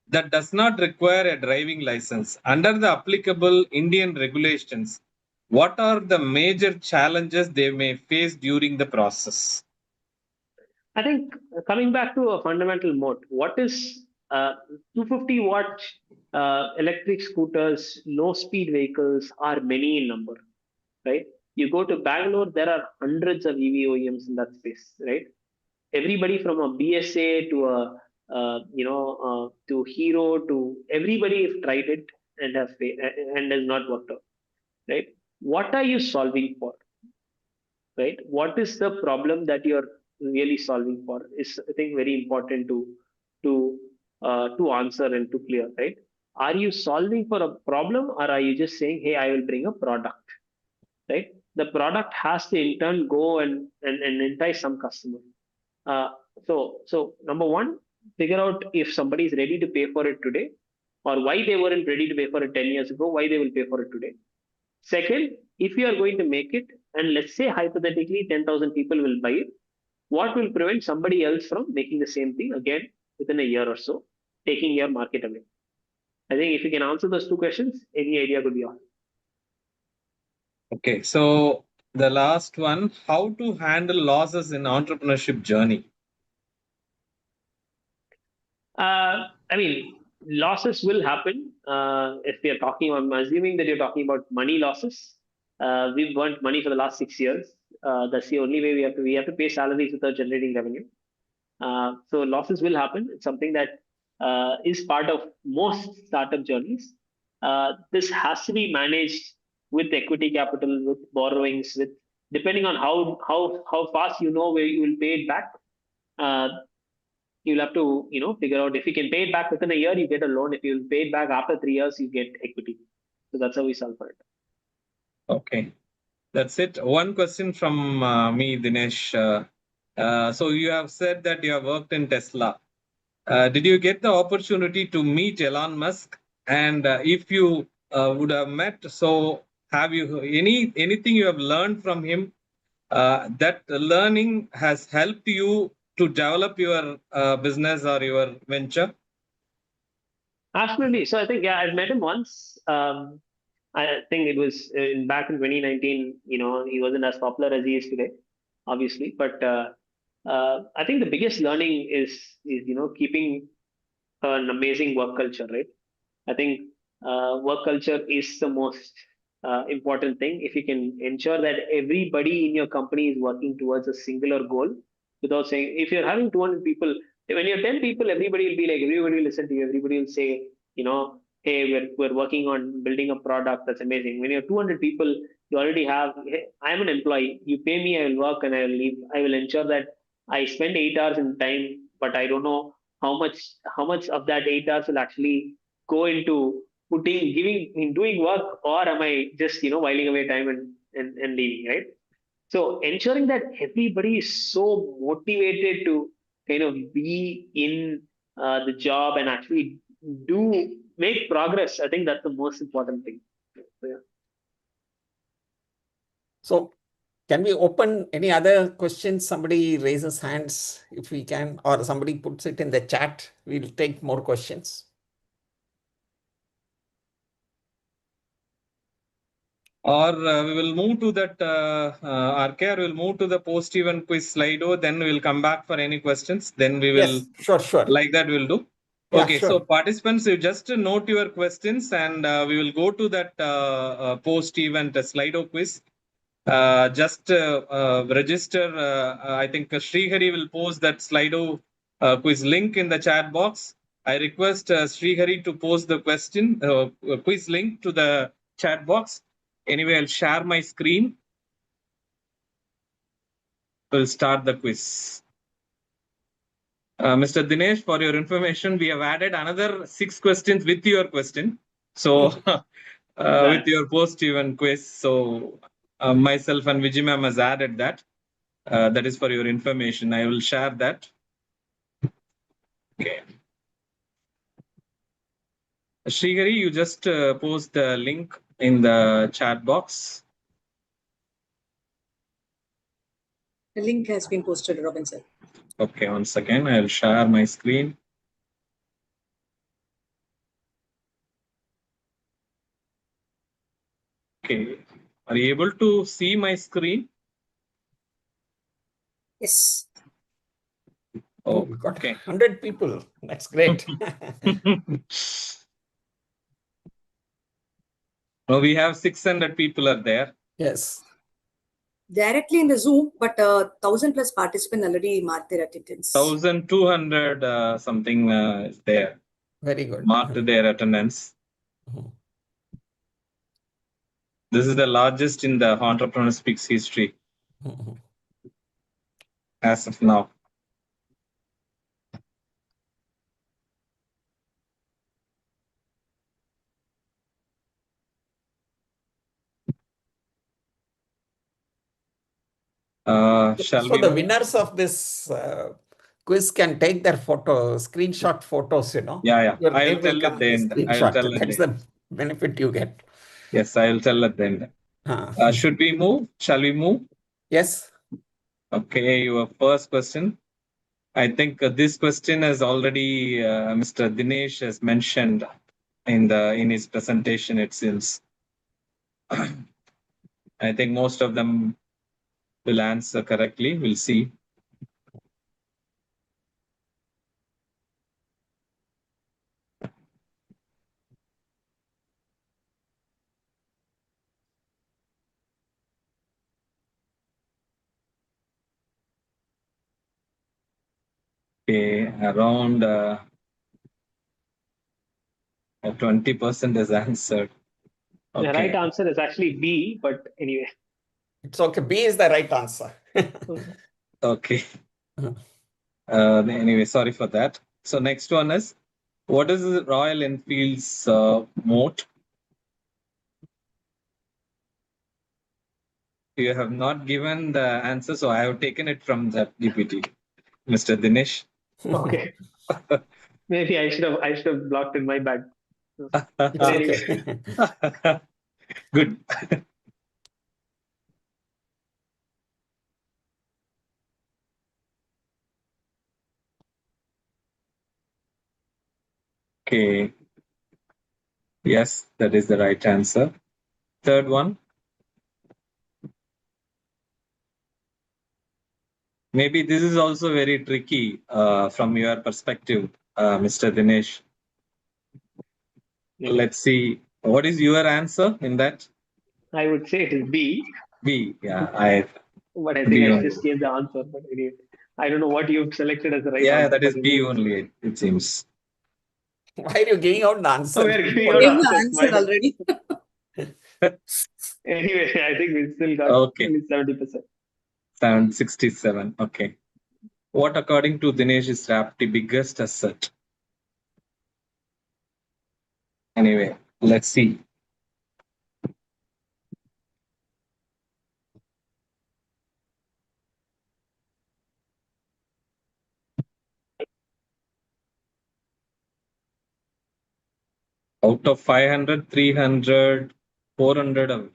that does not require a driving license. Under the applicable Indian regulations, what are the major challenges they may face during the process? I think coming back to a fundamental mode, what is 250 watt electric scooters, low speed vehicles are many in number, right? You go to Bangalore, there are hundreds of EV OEMs in that space, right? Everybody from a BSA to to Hero to everybody have tried it and has not worked out, right? What are you solving for, right? What is the problem that you're really solving for is, I think, very important to answer and to clear, right? Are you solving for a problem or are you just saying, hey, I will bring a product, right? The product has to in turn go and entice some customer. So number one, figure out if somebody is ready to pay for it today or why they weren't ready to pay for it 10 years ago, why they will pay for it today. Second, if you are going to make it, and let's say hypothetically 10,000 people will buy it, what will prevent somebody else from making the same thing again within a year or so, taking your market away? I think if you can answer those two questions, any idea could be on. Okay, so the last one, how to handle losses in entrepreneurship journey? Losses will happen. If we are talking, I'm assuming that you're talking about money losses. We've burnt money for the last 6 years. That's the only way we have to pay salaries without generating revenue. So losses will happen. It's something that is part of most startup journeys. This has to be managed with equity capital, with borrowings, with depending on how fast where you will pay it back. You'll have to figure out if you can pay it back within a year, you get a loan. If you pay it back after 3 years, you get equity. So that's how we solve for it. Okay, that's it. One question from me, Dinesh. So you have said that you have worked in Tesla. Did you get the opportunity to meet Elon Musk? And if you would have met, so have you anything you have learned from him that learning has helped you to develop your business or your venture? Absolutely. So I think, yeah, I've met him once. I think it was back in 2019. He wasn't as popular as he is today, obviously. But I think the biggest learning is keeping an amazing work culture, right? I think work culture is the most important thing. If you can ensure that everybody in your company is working towards a singular goal, without saying, if you're having 200 people, when you're 10 people, everybody will listen to you. Everybody will say, hey, we're working on building a product that's amazing. When you're 200 people, you already have, hey, I'm an employee. You pay me, I will work and I will leave. I will ensure that I spend 8 hours in time, but I don't know how much of that 8 hours will actually go into doing work, or am I just whiling away time and leaving, right? So ensuring that everybody is so motivated to kind of be in the job and actually make progress, I think that's the most important thing, So, yeah. So can we open any other questions? Somebody raises hands if we can, or somebody puts it in the chat. We'll take more questions. Or we will move to that, RK, we'll move to the post-event quiz Slido, then we'll come back for any questions. Then we will, Yes, sure. like that we'll do. Yeah, Okay, sure. so participants, you just note your questions and we will go to that post-event Slido quiz. Just register. I think Srihari will post that Slido quiz link in the chat box. I request Srihari to post the question quiz link to the chat box. Anyway, I'll share my screen. We'll start the quiz. Mr. Dinesh, for your information, we have added another 6 questions with your question. So, with your post-event quiz. So, myself and Vijay ma'am has added that. That is for your information. I will share that. Okay. Srihari, you just post the link in the chat box. The link has been posted, Robin sir. Okay, once again, I'll share my screen. Okay, are you able to see my screen? Yes. Oh, we got Okay. 100 people. That's great. Oh, we have 600 people are there. Yes. Directly in the Zoom, but 1,000+ participants already marked their attendance. 1,200 something is there. Very good. Marked their attendance. Mhm. This is the largest in the Entrepreneur Speaks history Mhm. as of now. Shall So we the move? winners of this quiz can take their screenshot photos, Yeah. Your I will name will tell come at the in end. the I will screenshot. tell at That's the the benefit you get. Yes, I will tell at the end. Should we move? Shall we move? Yes. Okay, your first question. I think this question has already Mr. Dinesh has mentioned in his presentation, it seems. I think most of them will answer correctly. We'll see. Okay, around 20% is answered. Okay. The right answer is actually B, but anyway. It's okay. B is the right answer. Okay. Anyway, sorry for that. So next one is, what is the Royal Enfield's moat? You have not given the answer, so I have taken it from that DPT, Mr. Dinesh. Okay. Maybe I should have blocked in my bag. It's okay. Good. Okay. Yes, that is the right answer. Third one. Maybe this is also very tricky from your perspective, Mr. Dinesh. Okay. Let's see. What is your answer in that? I would say it is B. B. Yeah, But I think B I only. just gave the answer. But anyway, I don't know what you've selected as the right Yeah, answer. that is but B anyway. only, it seems. Why are you giving out the answer? Oh, we are giving Gave out the answers. answer My bad. already. Anyway, I think we still got Okay. only 70%. 767. Okay. What, according to Dinesh, is Raptee biggest asset? Anyway, let's see. Out of 500, 300 400. I'm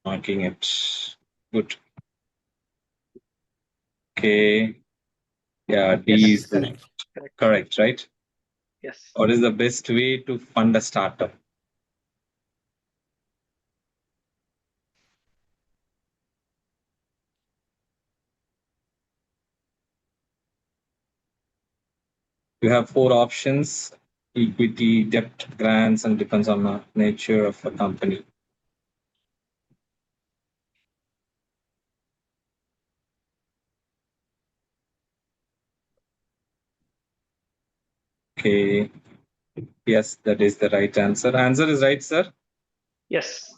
marking it. Good. Okay. Yeah, D Yes, is the correct. correct, right? Yes. What is the best way to fund a startup? You have 4 options: equity, debt, grants, and depends on the nature of a company. Okay. Yes, that is the right answer. Answer is right, sir. Yes.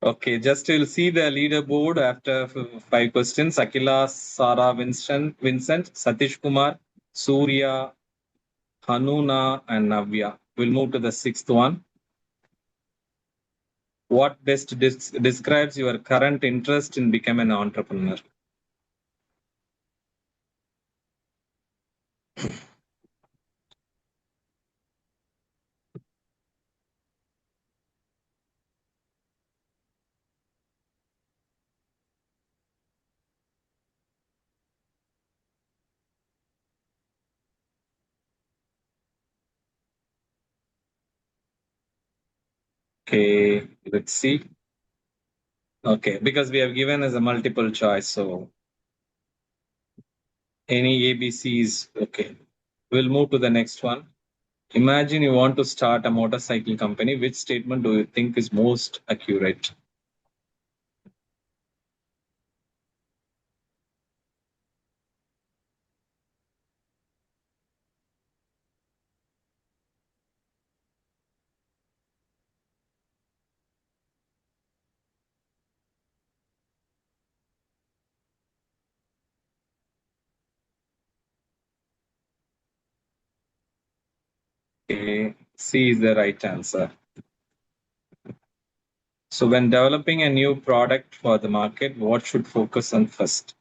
Okay, just you'll see the leaderboard after 5 questions. Akila, Sara, Vincent, Satish Kumar, Surya, Hanuna, and Navya. We'll move to the 6th one. What best describes your current interest in becoming an entrepreneur? Okay, let's see. Okay, because we have given as a multiple choice, so any ABC is okay. We'll move to the next one. Imagine you want to start a motorcycle company. Which statement do you think is most accurate? Okay, C is the right answer. So when developing a new product for the market, what should focus on first?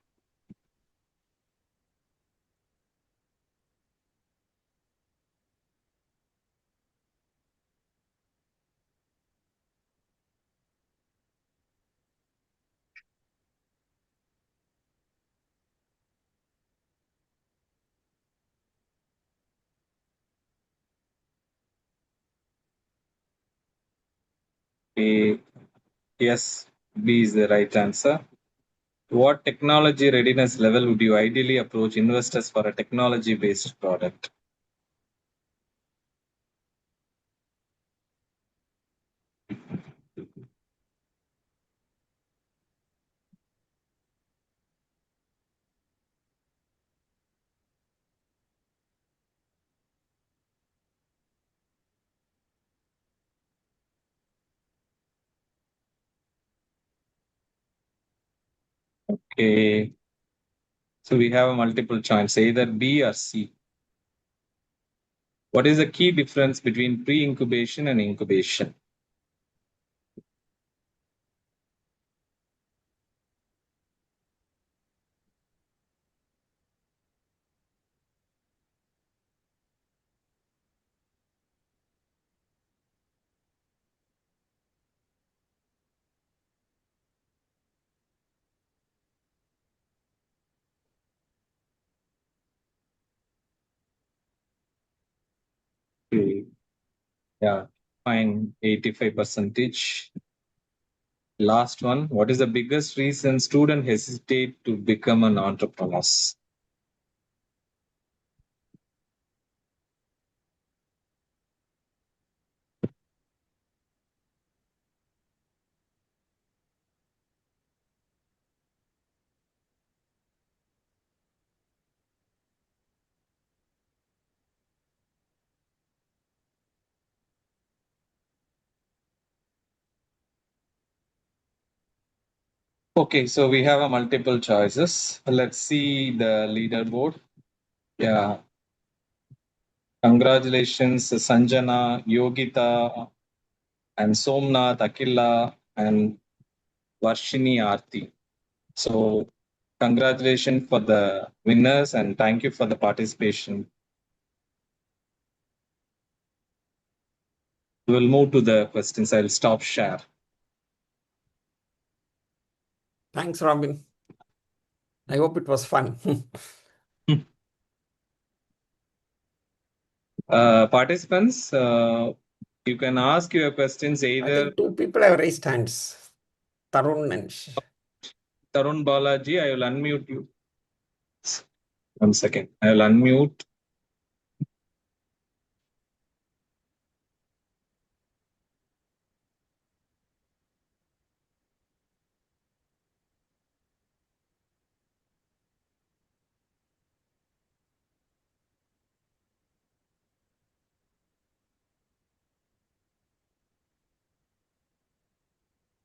A, yes, B is the right answer. What technology readiness level would you ideally approach investors for a technology-based product? Okay, so we have a multiple choice, either B or C. What is the key difference between pre-incubation and incubation? Okay. Yeah, fine, 85 percentage. Last one, what is the biggest reason students hesitate to become an entrepreneur? Okay, so we have a multiple choices. Let's see the leaderboard. Yeah. Congratulations, Sanjana, Yogita, and Somnath, Akila, and Varshini Aarti. So congratulations for the winners and thank you for the participation. We'll move to the questions. I'll stop share. Thanks, Robin. I hope it was fun. Participants, you can ask your questions I either think 2 people have raised hands. Tarun and Tarun Balaji. I will unmute you. 1 second. I will unmute.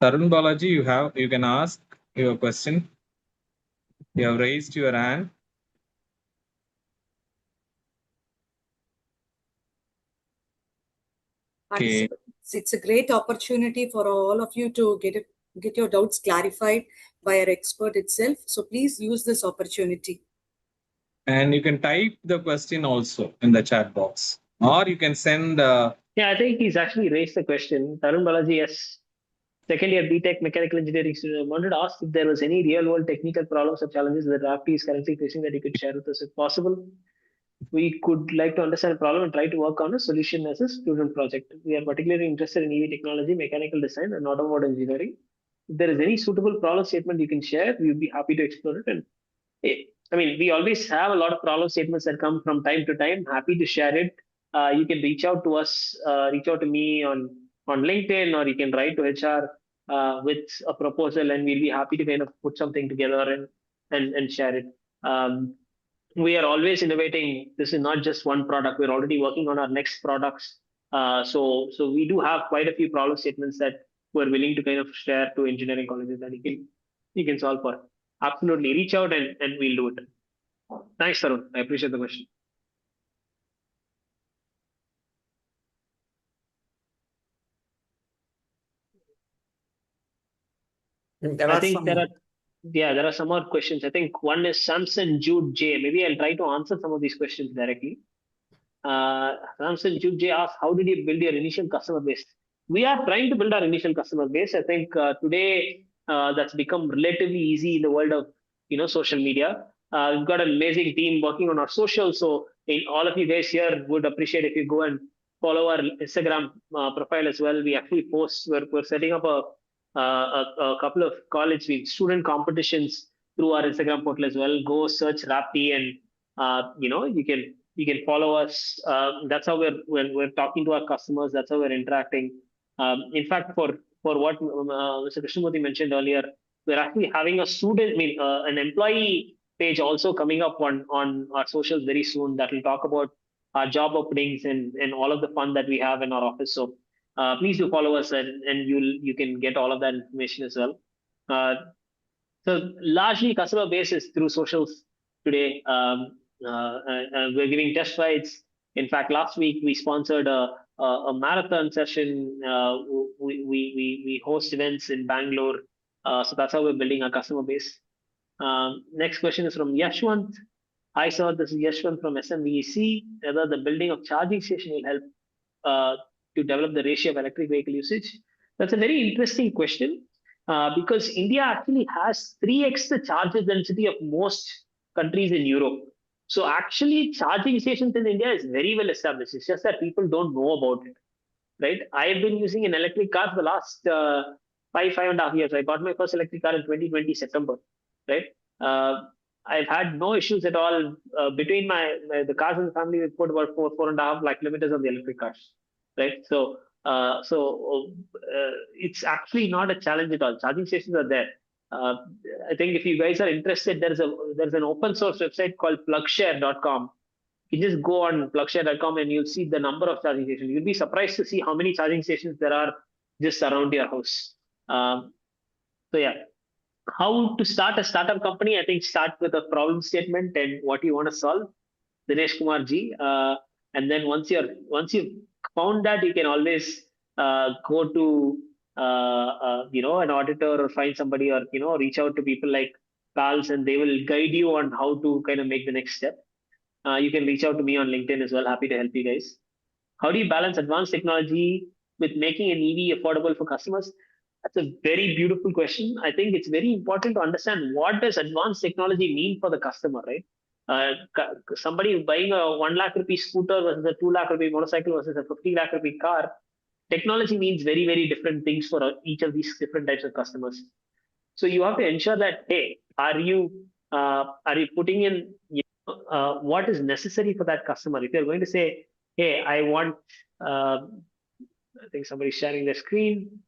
Tarun Balaji, you can ask your question. You have raised your hand. Okay. It's a great opportunity for all of you to get your doubts clarified by our expert itself. So please use this opportunity. And you can type the question also in the chat box, or you can send. Yeah, I think he's actually raised the question. Tarun Balaji, yes. Second year BTech mechanical engineering student, I wanted to ask if there was any real world technical problems or challenges that Raptee is currently facing that you could share with us if possible. We could like to understand the problem and try to work on a solution as a student project. We are particularly interested in EV technology, mechanical design, and automotive engineering. If there is any suitable problem statement you can share, we would be happy to explore it. And I mean, we always have a lot of problem statements that come from time to time. Happy to share it. You can reach out to us, reach out to me on LinkedIn, or you can write to HR with a proposal, and we'll be happy to kind of put something together and share it. We are always innovating. This is not just one product. We're already working on our next products. So we do have quite a few problem statements that we're willing to kind of share to engineering colleges that you can solve for. Absolutely, reach out and we'll do it. Thanks, Tarun. I appreciate the question. there I are think some. there are some more questions. I think one is Samson Jude J. Maybe I'll try to answer some of these questions directly. Samson Jude J asks, how did you build your initial customer base? We are trying to build our initial customer base. I think today that's become relatively easy in the world of social media. We've got an amazing team working on our social. So all of you guys here would appreciate if you go and follow our Instagram profile as well. We actually post. We're setting up a couple of college student competitions through our Instagram portal as well. Go search Raptee and you can follow us. That's how we're talking to our customers. That's how we're interacting. In fact, for what Mr. Krishnamurthy mentioned earlier, we're actually having an employee page also coming up on our socials very soon that will talk about our job openings and all of the fun that we have in our office. So please do follow us and you can get all of that information as well. So largely customer base is through socials today. We're giving test rides. In fact, last week we sponsored a marathon session. We host events in Bangalore. So that's how we're building our customer base. Next question is from Yashwant. Hi, sir. This is Yashwant from SMVEC. Whether the building of charging station will help to develop the ratio of electric vehicle usage? That's a very interesting question because India actually has 3x the charger density of most countries in Europe. So actually, charging stations in India is very well established. It's just that people don't know about it, right? I've been using an electric car for the last 5.5 years. I bought my first electric car in 2020 September, right? I've had no issues at all between the cars in the family. We put about 4.5 lakh kilometers on the electric cars, right? So it's actually not a challenge at all. Charging stations are there. I think if you guys are interested, there's an open source website called plugshare.com. You just go on plugshare.com and you'll see the number of charging stations. You'll be surprised to see how many charging stations there are just around your house. So yeah, how to start a startup company? I think start with a problem statement and what you want to solve, Dinesh Kumar ji. And then once you've found that, you can always go to an auditor or find somebody, or reach out to people like Pals, and they will guide you on how to kind of make the next step. You can reach out to me on LinkedIn as well. Happy to help you guys. How do you balance advanced technology with making an EV affordable for customers? That's a very beautiful question. I think it's very important to understand what does advanced technology mean for the customer, right? Somebody buying a 1 lakh rupee scooter versus a 2 lakh rupee motorcycle versus a 50 lakh rupee car, technology means very, very different things for each of these different types of customers. So you have to ensure that, hey, are you putting in what is necessary for that customer? If you're going to say, hey, I want, I think somebody's sharing their screen.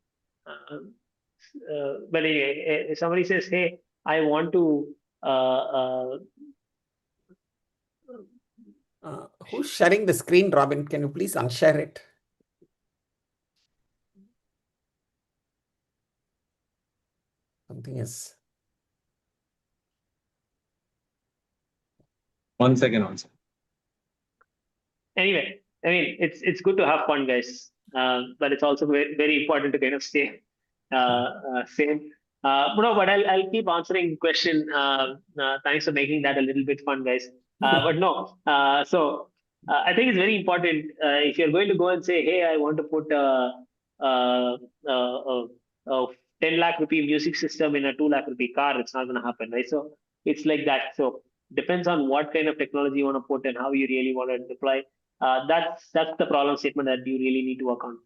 But anyway, if somebody says, hey, I want to who's sharing the screen, Robin? Can you please unshare it? Something is. One second. Anyway, I mean, it's good to have fun, guys. But it's also very, very important to kind of stay sane. But I'll keep answering the question. Thanks for making that a little bit fun, guys. But no, so I think it's very important if you're going to go and say, hey, I want to put a 10 lakh rupee music system in a 2 lakh rupee car, it's not going to happen, right? So it's like that. So depends on what kind of technology you want to put and how you really want to deploy. That's the problem statement that you really need to work on.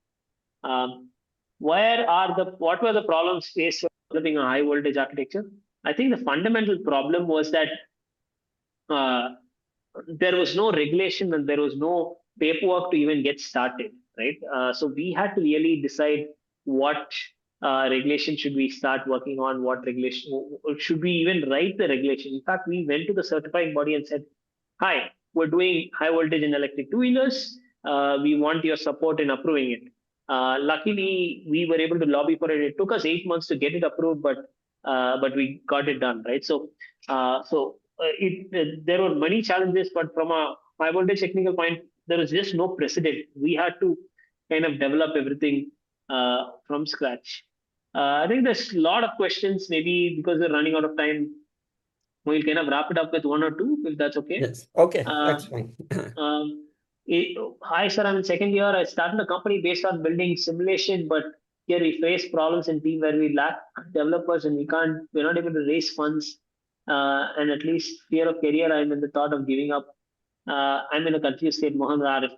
What were the problems faced when developing a high voltage architecture? I think the fundamental problem was that there was no regulation and there was no paperwork to even get started, right? So we had to really decide what regulation should we start working on, what regulation should we even write the regulation. In fact, we went to the certifying body and said, hi, we're doing high voltage in electric two-wheelers. We want your support in approving it. Luckily, we were able to lobby for it. It took us 8 months to get it approved, but we got it done, right? So there were many challenges, but from a high voltage technical point, there was just no precedent. We had to kind of develop everything from scratch. I think there's a lot of questions. Maybe because we're running out of time, we'll kind of wrap it up with one or two, if that's okay. Yes. Okay, that's fine. Hi, sir. I'm in second year. I started a company based on building simulation, but here we face problems in team where we lack developers and we're not able to raise funds. And at least fear of career, I'm in the thought of giving up. I'm in a confused state, Mohan Arif.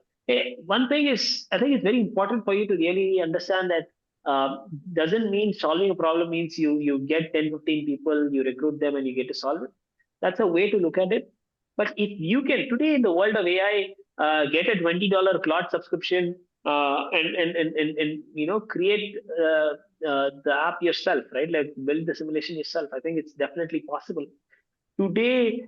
One thing is, I think it's very important for you to really understand that doesn't mean solving a problem means you get 10, 15 people, you recruit them and you get to solve it. That's a way to look at it. But if you can, today in the world of AI, get a $20 Claude subscription and create the app yourself, right? Like build the simulation yourself. I think it's definitely possible. Today,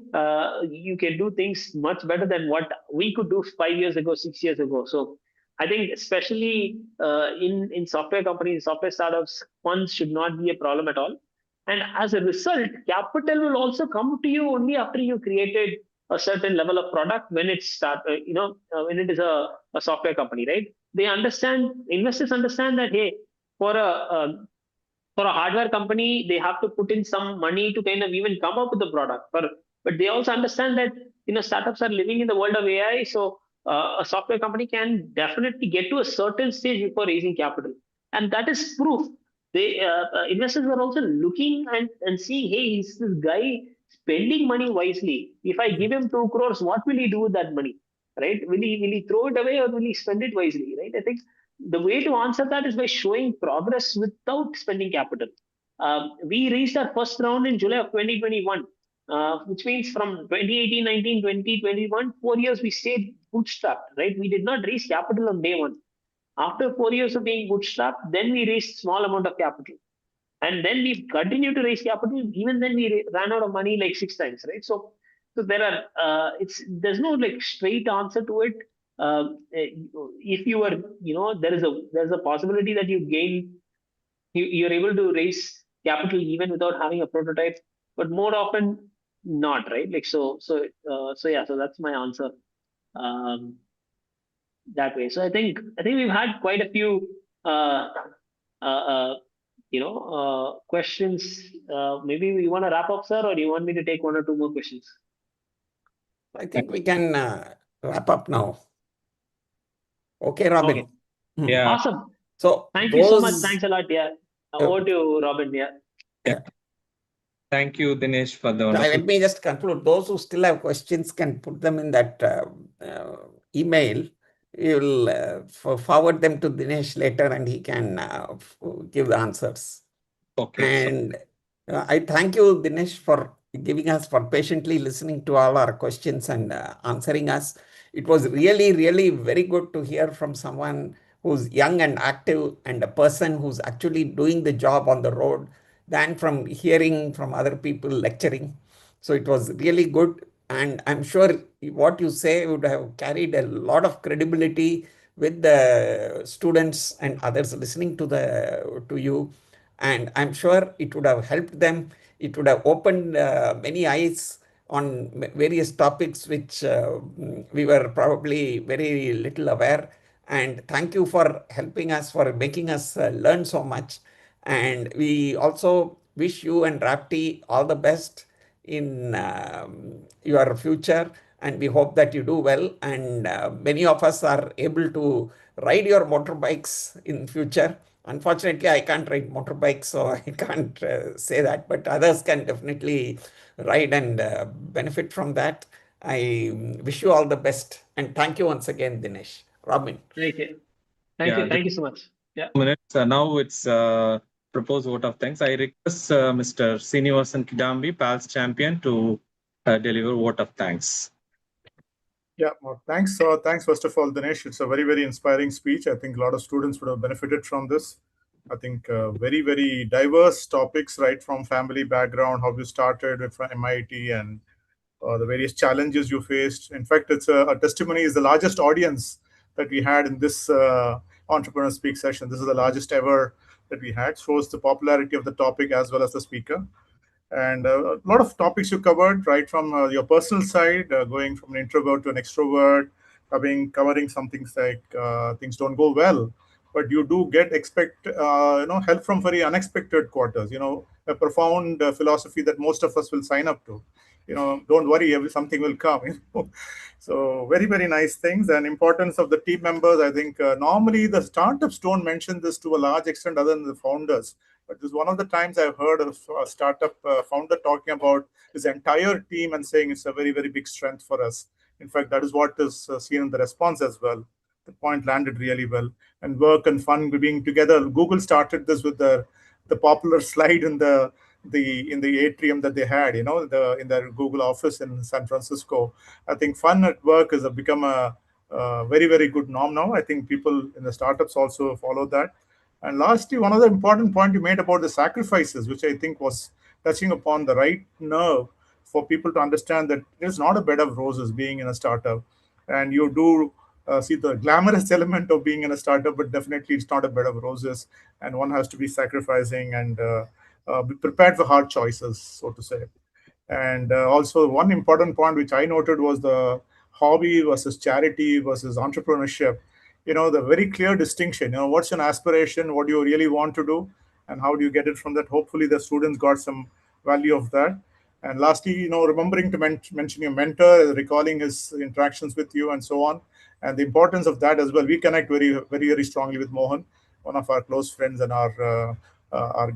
you can do things much better than what we could do 5 years ago, 6 years ago. So I think especially in software companies, software startups, funds should not be a problem at all. And as a result, capital will also come to you only after you created a certain level of product when it when it is a software company, right? Investors understand that, hey, for a hardware company, they have to put in some money to kind of even come up with the product. But they also understand that startups are living in the world of AI, so a software company can definitely get to a certain stage before raising capital, and that is proof. Investors are also looking and seeing, hey, is this guy spending money wisely? If I give him 2 crores, what will he do with that money, right? Will he throw it away or will he spend it wisely, right? I think the way to answer that is by showing progress without spending capital. We reached our first round in July of 2021, which means from 2018, 19, 20, 21, 4 years we stayed bootstrapped, right? We did not raise capital on day one. After 4 years of being bootstrapped, then we raised small amount of capital. And then we continued to raise capital. Even then we ran out of money like 6 times, right? So there are, there's no like straight answer to it. If you are, there's a possibility that you're able to raise capital even without having a prototype, but more often not, right? Like so that's my answer. That way. So I think we've had quite a few questions. Maybe we want to wrap up, sir, or do you want me to take 1 or 2 more questions? I think we can wrap up now. Okay, Robin. Okay. Yeah. Awesome. So Thank you so much. those, Thanks a lot. Yeah. Over to Robin. Yeah. Thank you, Dinesh, for the let wonderful. me just conclude. Those who still have questions can put them in that email. We will forward them to Dinesh later, and he can give the answers. Okay. And I thank you, Dinesh, for for patiently listening to all our questions and answering us. It was really, really very good to hear from someone who's young and active and a person who's actually doing the job on the road than from hearing from other people lecturing. So it was really good. And I'm sure what you say would have carried a lot of credibility with the students and others listening to you. And I'm sure it would have helped them. It would have opened many eyes on various topics which we were probably very little aware. And thank you for helping us, for making us learn so much. And we also wish you and Raptee all the best in your future. And we hope that you do well. And many of us are able to ride your motorbikes in future. Unfortunately, I can't ride motorbikes, so I can't say that, but others can definitely ride and benefit from that. I wish you all the best. And thank you once again, Dinesh. Robin. Thank you. Thank you so much. Yeah. Minutes. Now it's proposed vote of thanks. I request Mr. Srinivasan Kidambi, PALS champion, to deliver vote of thanks. Yeah, well, thanks. Thanks, first of all, Dinesh. It's a very, very inspiring speech. I think a lot of students would have benefited from this. I think very, very diverse topics, right from family background, how you started with MIT, and the various challenges you faced. In fact, it's a testimony is the largest audience that we had in this Entrepreneur Speak session. This is the largest ever that we had. Shows the popularity of the topic as well as the speaker. And a lot of topics you covered, right from your personal side, going from an introvert to an extrovert, covering some things like things don't go well, but you do expect help from very unexpected quarters. A profound philosophy that most of us will sign up to. Don't worry, something will come. So very, very nice things. And importance of the team members. I think normally the startups don't mention this to a large extent other than the founders. But this is one of the times I've heard of a startup founder talking about his entire team and saying it's a very, very big strength for us. In fact, that is what is seen in the response as well. The point landed really well. And work and fun being together. Google started this with the popular slide in the atrium that they had, in their Google office in San Francisco. I think fun at work has become a very, very good norm now. I think people in the startups also follow that. And lastly, one other important point you made about the sacrifices, which I think was touching upon the right nerve for people to understand that it is not a bed of roses being in a startup. And you do see the glamorous element of being in a startup, but definitely it's not a bed of roses. And one has to be sacrificing and be prepared for hard choices, so to say. And also one important point which I noted was the hobby versus charity versus entrepreneurship. The very clear distinction. What's an aspiration? What do you really want to do? And how do you get it from that? Hopefully the students got some value of that. And lastly, remembering to mention your mentor, recalling his interactions with you and so on. And the importance of that as well. We connect very, very, very strongly with Mohan, one of our close friends and our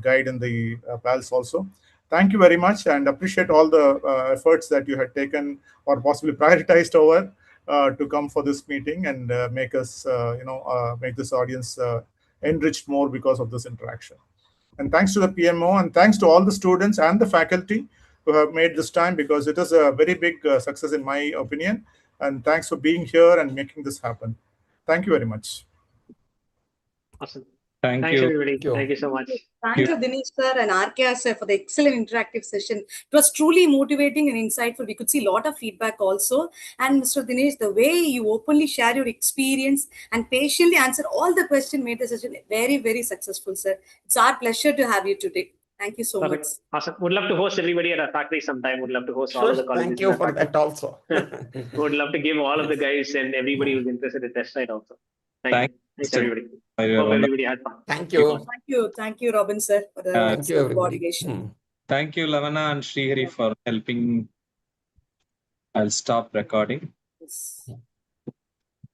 guide in the PALS also. Thank you very much, and appreciate all the efforts that you had taken or possibly prioritized over to come for this meeting and make us, make this audience enriched more because of this interaction. And thanks to the PMO, and thanks to all the students and the faculty who have made this time, because it is a very big success in my opinion. And thanks for being here and making this happen. Thank you very much. Awesome. Thank Thanks, you. everybody. Thank you so much. Thank you, Dinesh sir and RKR sir, for the excellent interactive session. It was truly motivating and insightful. We could see a lot of feedback also. And Mr. Dinesh, the way you openly share your experience and patiently answer all the questions made the session very, very successful, sir. It's our pleasure to have you today. Thank you so much. Awesome. Would love to host everybody at our factory sometime. Would love to host all of the colleges. Thank you for that also. Would love to give all of the guys and everybody who's interested a test ride also. Thanks everybody. Hope everybody had fun. Thank you. Thank you, Robin sir, for the Thank you, everybody. Thank you, Lavana and Srihari, for helping. I'll stop recording. Yes.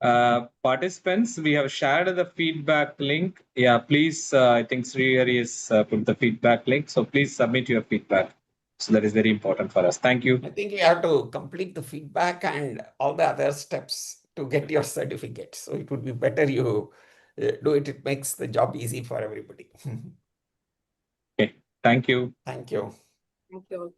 Participants, we have shared the feedback link. Yeah, please, I think Srihari has put the feedback link. So please submit your feedback. So that is very important for us. Thank you. I think you have to complete the feedback and all the other steps to get your certificate. So it would be better you do it. It makes the job easy for everybody. Okay, thank you. Thank you. Thank you all.